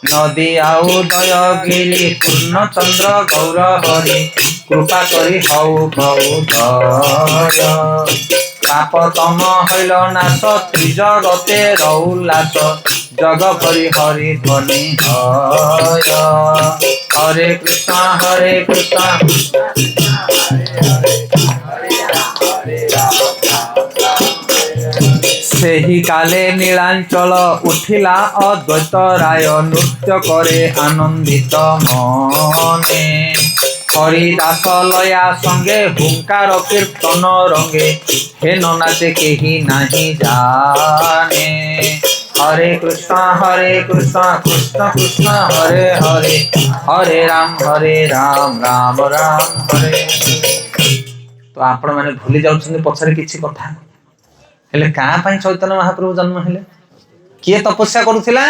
नदी उदयगिरी पूर्ण चंद्र गौर हरि कृपा करी हऊ गौदय पाप तम हईल नाश त्रिजगते रउलास जग भरी हरि ध्वनि हय हरे कृष्ण सेही काले नीलांचल उठिला अद्वैत राय नृत्य करे आनंदित मने हरिदास लया संगे हुंकार कीर्तन रंगे हे नाचे केही नहीं जाने हरे कृष्ण कृष्ण कृष्ण हरे हरे हरे राम राम राम हरे। तो आपण माने भूली जाउछन पछरे किछि कथा हेले का पई चैतन्य महाप्रभु जन्म हेले किए तपस्या करूथिला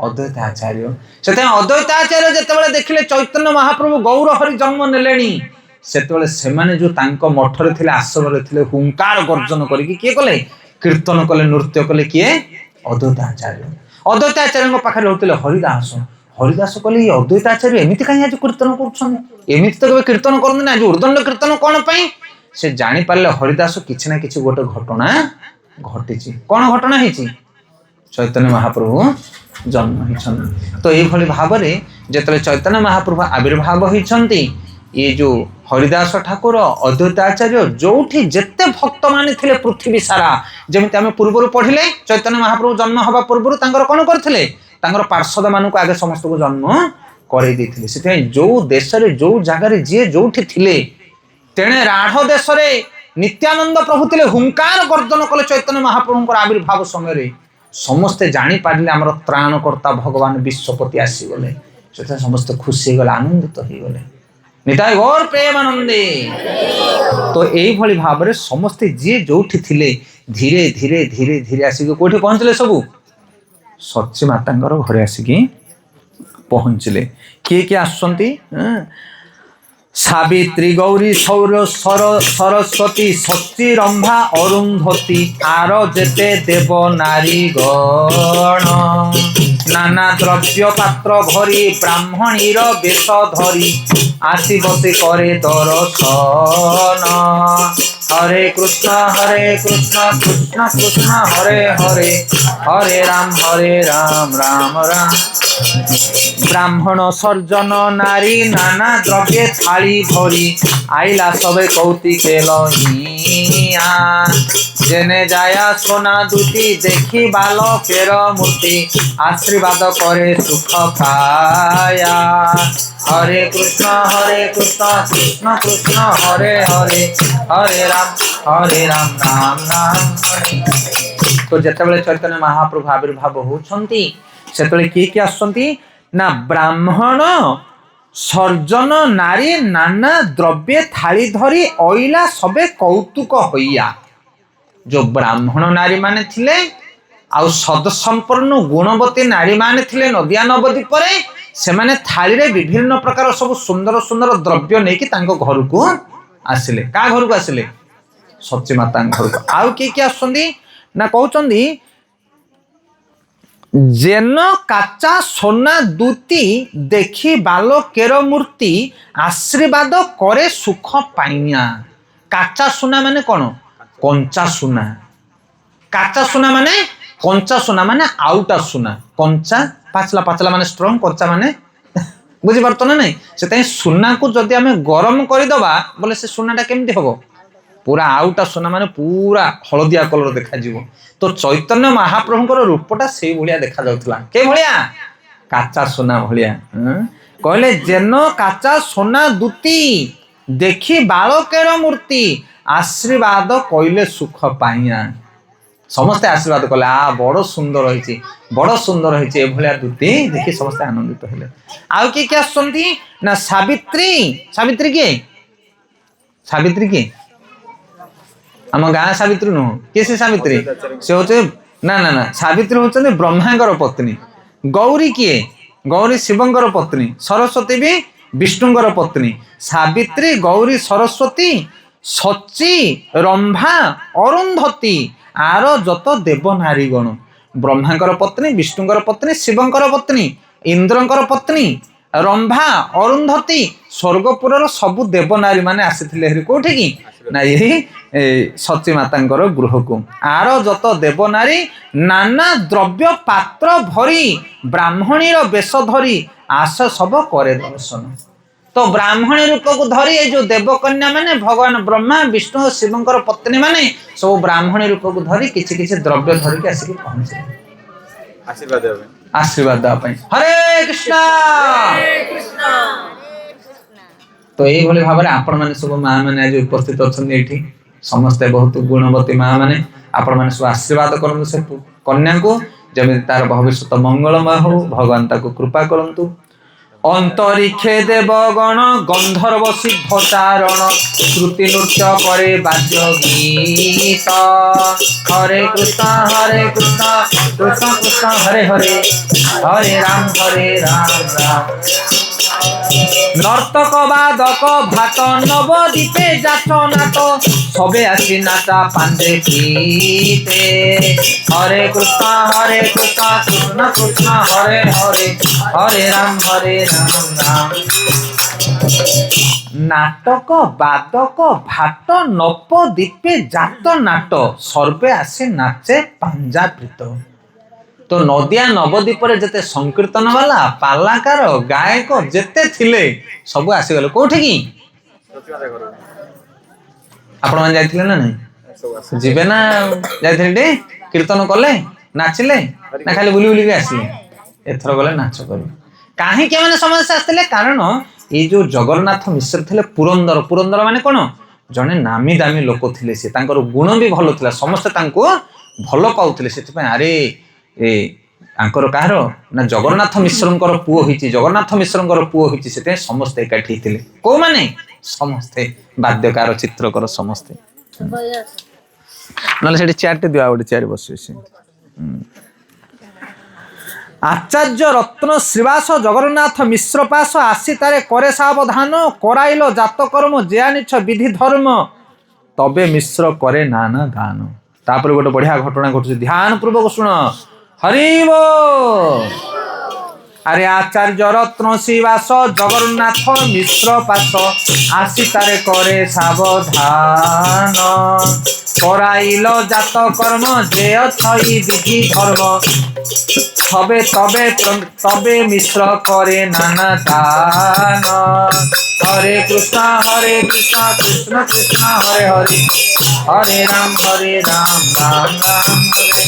अद्वैत आचार्य सेते अद्वैत आचार्य जेतेबेले देखिले चैतन्य महाप्रभु गौर हरि जन्म नेलेनी सेतेबेले सेमाने जो तांको मठरे थिले आश्रम रे थिले हुंकार गर्जन करिकि किए कले कीर्तन कले नृत्य कले किए अद्वैत आचार्य पाखे होते हरिदास हरिदास कहले अद्वैत आचार्य एमती कहीं आज कीर्तन करमती तो कभी कीर्तन करते आज उर्दंड कीर्तन कौन से जानी पारे हरिदास किसी ना किसी गोटे घटना घटी कौन घटना है चैतन्य महाप्रभु जन्म होती तो ये भाव में जिते चैतन्य महाप्रभु आविर्भाव होती ये जो हरिदास ठाकुर अद्वैत आचार्य जो जेते भक्त माने थिले पृथ्वी सारा जमिति आमे पूर्व पढ़िले चैतन्य महाप्रभु जन्म हवा पूर्व तांकर कौन करथिले तांकर पार्षद मानक आगे समस्त को जन्म करे देथिले सेते जो देश रे जो जगह रे जे जोठी थिले तेणे राढ़ देश रे नित्यानंद प्रभु थिले हुंकार गर्जन कले चैतन्य महाप्रभुंकर आविर्भाव समय रे समस्ते जानी पारिले हमर त्राणकर्ता भगवान विश्वपति आसी गले सेते समस्त खुशी गले आनंदित होई गले निताय गौर प्रेमानंदे तो यही भली भाव में समस्ते जी जो थिले धीरे धीरे धीरे धीरे आसिक कोठी पहुंचले सबू सची माता घरे आसिक पहुंचले किए किए आसुंती सावित्री गौरी सौर सरस्वती सची रंभा अरुंधती आर जेते देव नारी गण नाना द्रव्य पात्र भरी ब्राह्मणीर बेश धरी आसी बसी करे दर्शन हरे कृष्ण कृष्ण कृष्ण हरे हरे हरे राम राम राम ब्राह्मण सर्जन नारी नाना द्रव्ये थाली भरी आइला सबे कौतिके लहिया जेने जाया सोना दुटी देखी बालकेर मूर्ति आशीर्वाद करे सुख पाया हरे कृष्ण कृष्ण कृष्ण हरे हरे हरे राम राम हरे। तो जेतेबेले चैतन्य महाप्रभु आविर्भाव होउछंती सेतेबेले किए आसुछंती ना ब्राह्मण सर्जन नारी नाना द्रव्य थाली धरी अइला सबे कौतुक होइया जो ब्राह्मण नारी माने थिले आउ सद संपन्न गुणवती नारी माने थिले नदिया नवद्वीप रे से माने थाली रे विभिन्न प्रकार सब सुंदर सुंदर द्रव्य नेकी तांको घर को आसिले का घर को आसिले सच्ची माता घर को आउ किए आसुछंती ना कहउछंती जेन काचा सोना दूती देखी बालकेर मूर्ति आशीर्वाद करे सुख पाइया काचा सोना माने कौन कंचा सोना काचा सोना माने कंचा सोना माने आउटा सोना कंचा पाचला पाचला माने स्ट्रॉन्ग कंचा माने बुझी पारतो ना नहीं से सोना को जदि आमे गरम करदबा बोले से सोनाटा केमती हबो पूरा आउटा सोना माने पूरा हलदिया कलर देखा जीवो तो चैतन्य महाप्रभुଙ୍କର रूपटा सेई भलिया देखा जाउतला के भलिया काचा सोना भलिया कहले जेन काचा सोना दूती देखी बालकेर मूर्ति आशीर्वाद कहले सुख पाइया समस्ते आशीर्वाद कले बड़ सुंदर होइछि बड़ सुंदर होइछि एभलिया दूती देखि समस्ते आनंदित हेले। आउ किए आसुंती ना सावित्री सावित्री के आम गाँ सावित्री नुह किए से सावित्री से होते ना ना ना सावित्री होचंदी ब्रह्मांगर पत्नी। गौरी किए गौरी शिवंकर पत्नी सरस्वती भी विष्णुंकर पत्नी। सावित्री गौरी सरस्वती सची रंभा अरुंधती आर जत देव नारीगण ब्रह्मांकर पत्नी विष्णुंकर पत्नी शिवंकर पत्नी इंद्रंकर पत्नी रंभा अरुंधती स्वर्गपुर सबु देव नारी माने आसी कौटी की ना यही सची मातांकर गृह को आर जत देव नारी नाना द्रव्य पात्र भरी ब्राह्मणीर वेश धरी आस सब करे दर्शन। तो ब्राह्मणी रूप को धरी ये जो देवकन्या माने भगवान ब्रह्मा विष्णु शिवंकर पत्नी माने सब ब्राह्मणी रूप को धरी किछि किछि द्रव्य धरिक आसिक पहुंचे आशीर्वाद देवाई। हरे कृष्ण तो ये भली भाव आपण माने सब माँ माने आज उपस्थित अच्छा ये समस्ते बहुत गुणवती माँ माने आपण माने सब आशीर्वाद करंतु से कन्या को जमी तार भविष्य मंगलमय हो भगवान ताको कृपा करंतु। अंतरिक्षे देवगण गंधर्व सिद्ध चारण श्रुति नृत्य करे वाद्य गीत। हरे कृष्ण कृष्ण कृष्ण हरे हरे हरे राम राम। नर्तक बादक भाट नवदीपे जात नाट सबे आसी नाचा पांडे गीते। हरे कृष्ण कृष्ण कृष्ण हरे हरे हरे राम राम। नाटक बादक भाट नवदीपे जात नाट सर्वे आसी नाचे पांजा प्रीत। तो नदिया नवदीप जिते संकीर्तन वाला पालाकार गायक जेते थिले सब आसीगले कोठी की आपण मान जाइथिले ना नहीं जीवे ना जाइथिले कीर्तन कले नाचिले ना खाली बुली बुली के आसीले एथर गले नाच कर काहे के माने समस्या आस्थिले कारण ये जो जगन्नाथ मिश्र थिले पुरंदर पुरंदर माने कोन जने नामी दामी लोक थिले से तांकर गुण भी भलो थिला समस्त तांको भलो पाउथिले सेति अरे ए आंकर कहार ना जगन्नाथ मिश्रंकर पुओ होइछि जगन्नाथ मिश्रंकर पुओ होइछि सेते समस्त एकाठी थिले को माने समस्ते वाद्यकार चित्रकर समस्ते नले सेठी चेयर दिया गोटे चेयर बसिसे। आचार्य रत्न श्रीवास जगन्नाथ मिश्र पास आसी तारे करे सावधान कराइल जात कर्म जेयानिछ विधि धर्म तबे मिश्र करे नाना गान। तापर गोटे बढ़िया घटना घटुछि ध्यान पूर्वक सुन। हरि बोल। अरे आचार्य रत्न श्रीवास जगन्नाथ मिश्र पास आसी तारे करे सावधान कराइल जात कर्म जे अछई विधि धर्म तबे तबे तबे मिश्र करे नाना दान। हरे कृष्ण कृष्ण कृष्ण हरे हरे हरे राम राम हरे।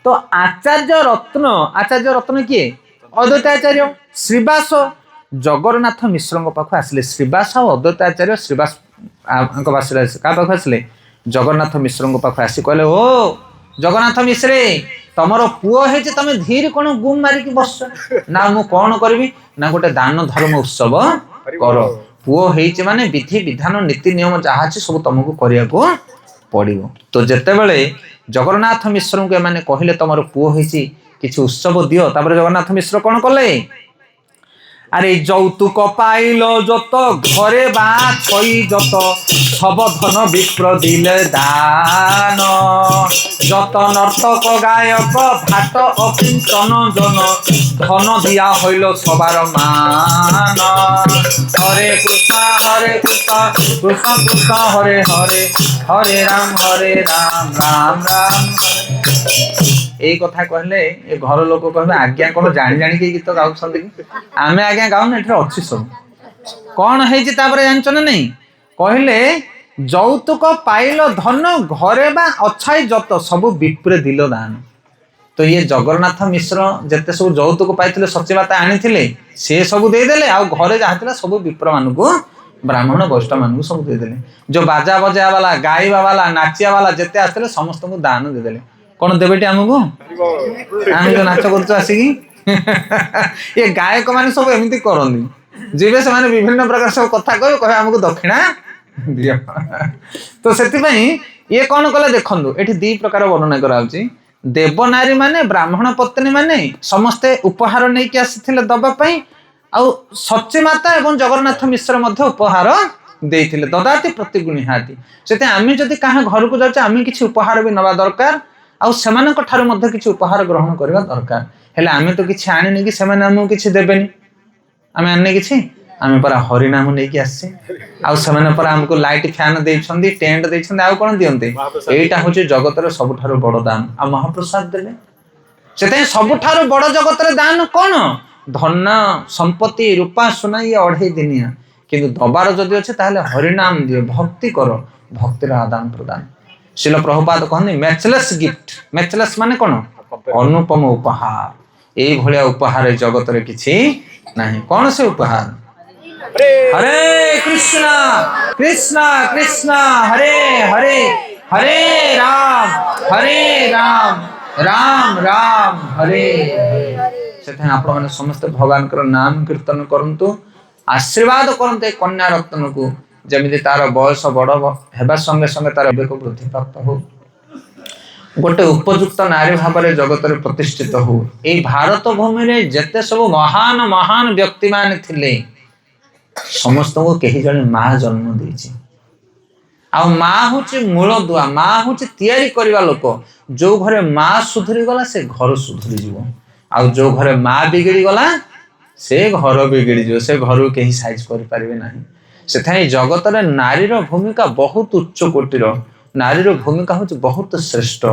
तो आचार्य रत्न किए अद्वैताचार्य श्रीवास जगन्नाथ मिश्र पाख आसिले श्रीवास और अद्वैताचार्य श्रीवास पाख आसिले जगन्नाथ मिश्र पाख आसी कहले ओ जगन्नाथ मिश्रे तमर पुओ है तुम धीरे कौन गुम मारिकी बस ना मु कौन करी ना गोटे दान धर्म उत्सव कर पुओ है माने विधि विधान नीति नियम जहाँ सब तुमको करने पड़ो। तो जिते बड़े जगन्नाथ मिश्र को मैंने कहले तुम पुओ है किसी उत्सव दियो तापर जगन्नाथ मिश्र कौन कले अरे যৌতুক পাইল যত ঘরে বা ছই যত সব ধন বিপ্র দিলে দান যত নর্তক গায়ক ভাট অকিঞ্চন জন ধন দিয়া হইল সবার মান হরে কৃষ্ণ কৃষ্ণ কৃষ্ণ হরে হরে হরে রাম রাম রাম এই কথা कहले ए घर लोक कहबे आज्ञा कोन जानि जानि के गीत गाउ छथि आमे आज्ञा गाउन एठरे अछि सब कोन हे जे तापर जानछ ना नहीं कहले যৌতুক पाइल धन घरे बा अछाई जत सब विप्रे दिल दान। तो ये जगन्नाथ मिश्र जते सब যৌতুक पाइथिले सच्ची बात आनिथिले से सब दे देले आ घरे जाहतिला सब विप्र मानको ब्राह्मण वैष्णव मान सब देदेले जो बाजा बजा वाला गाइबा वाला नाचिया वाला जिते आसते समस्त को दान देदेले कौन देवे आमको आम जो नाच कर आसिकी ये गायक मैंने सब एमती करती जीवे से माने विभिन्न प्रकार सब कथा कहे आमको दक्षिणा दियो तो से ये कौन कले देखु ये दी प्रकार वर्णना कराऊँगी देवनारी माने ब्राह्मण पत्नी माने समस्ते उपहार नहीं कि आसी दबापी आउ सची माता एवं जगन्नाथ मिश्र मध्य उपहार देते ददाती प्रतिगुणी हाथी से आम जदि कहाँ घर को जाऊँ आम कि उपहार भी नवा दरकार आउ सेमानक ठारू मध्य किछि उपहार ग्रहण करबा दरकार हेले आमे तो किछि आनिनी कि सेमाने हमहु किछि देबेनी आमे आने किछि आमे परा हरि नाम नै कि आसे आउ सेमाने परा हमको लाइट फैन देइछंदी टेंट देइछंदी आउ कोन दियंते एटा होचे जगतर सब ठारू बड़ दान आ महाप्रसाद देले सेते सब ठारू बड़ जगतर दान कोन धन संपत्ति रूपा सोना ये अढ़े दिनिया किंतु दबार जदि अच्छे ताहले हरि नाम दियो भक्ति करो भक्तिर आदान प्रदान शिल प्रभुपाद कहते मैचलेस गिफ्ट मैचलेस माने कौन अनुपम उपहार ये भलिया उपहार जगत रे किछि नहीं कौन से उपहार हरे कृष्णा कृष्णा कृष्णा हरे हरे हरे राम राम राम हरे से आप समस्त भगवान नाम कीर्तन करंतु आशीर्वाद करते कन्या रत्न को जमी तार बयस बड़ हेबा संगे संगे तार विवेक वृद्धि प्राप्त हो गोटे उपयुक्त नारी भाव में जगत में प्रतिष्ठित हो ये भारत भूमि में जेते सब महान महान व्यक्ति मान थिले समस्त को कहीं जड़े माँ जन्म देछि आ माँ हूँ मूल दुआ माँ हूँ तैयारी करवा लोक जो घरे माँ सुधरी गला से घर सुधरी जीव आ जो घरे माँ बिगड़ी गला से घर बिगड़ी जीव से घर कहीं साइज कर पारे नहीं से जगत में नारीर भूमिका बहुत उच्च कोटीर नारीर भूमिका हूँ बहुत श्रेष्ठ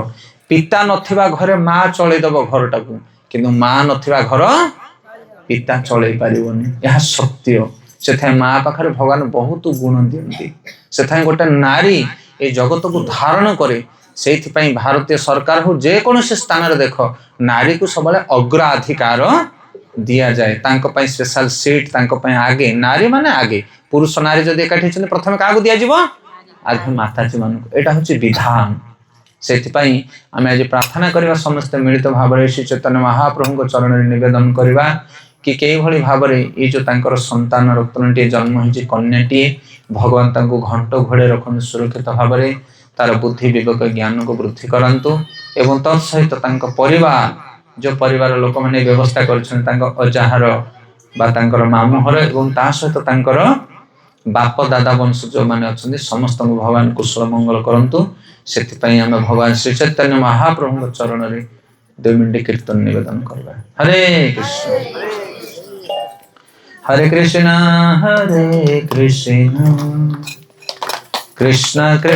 पिता नथिबा घरे माँ चलैदब घर टाकू किंतु माँ नथिबा घर पिता चलै पारिबनी यह सत्य से माँ पाखरे भगवान बहुत गुण दियंती से गोटे नारी ये जगत को धारण करे से भारतीय सरकार हो जेकोसी स्थान में देख नारी को सब अग्राधिकार दि जाए स्पेशल सीट आगे नारी माने आगे पुरुष नारी जब एकाठी प्रथम क्या दिज्व आगे माताजी मान यहाँ हूँ विधान से आम आज प्रार्थना करवा समस्ते मिलित भाव में श्री चैतन्य महाप्रभु चरण में निवेदन करवा कि कई भली भाव में ये जो तांकर संतान रत्नटी जन्म होती कन्याटी भगवान तांको घंट घोड़े रखते सुरक्षित भाव में तार बुद्धि विवेक ज्ञान को वृद्धि करंतु एवं तत्सहित परिवार जो परिवार लोक मैंने व्यवस्था कर अजाहार मामुहर एवं ता सहित बाप दादा वंश जो मैंने अच्छा समस्त भगवान कुशल मंगल करंतु से आम भगवान श्री चैतन्य महाप्रभु चरण में 2 मिनट कीर्तन निवेदन करवा हरे कृष्ण कृष्ण कृष्ण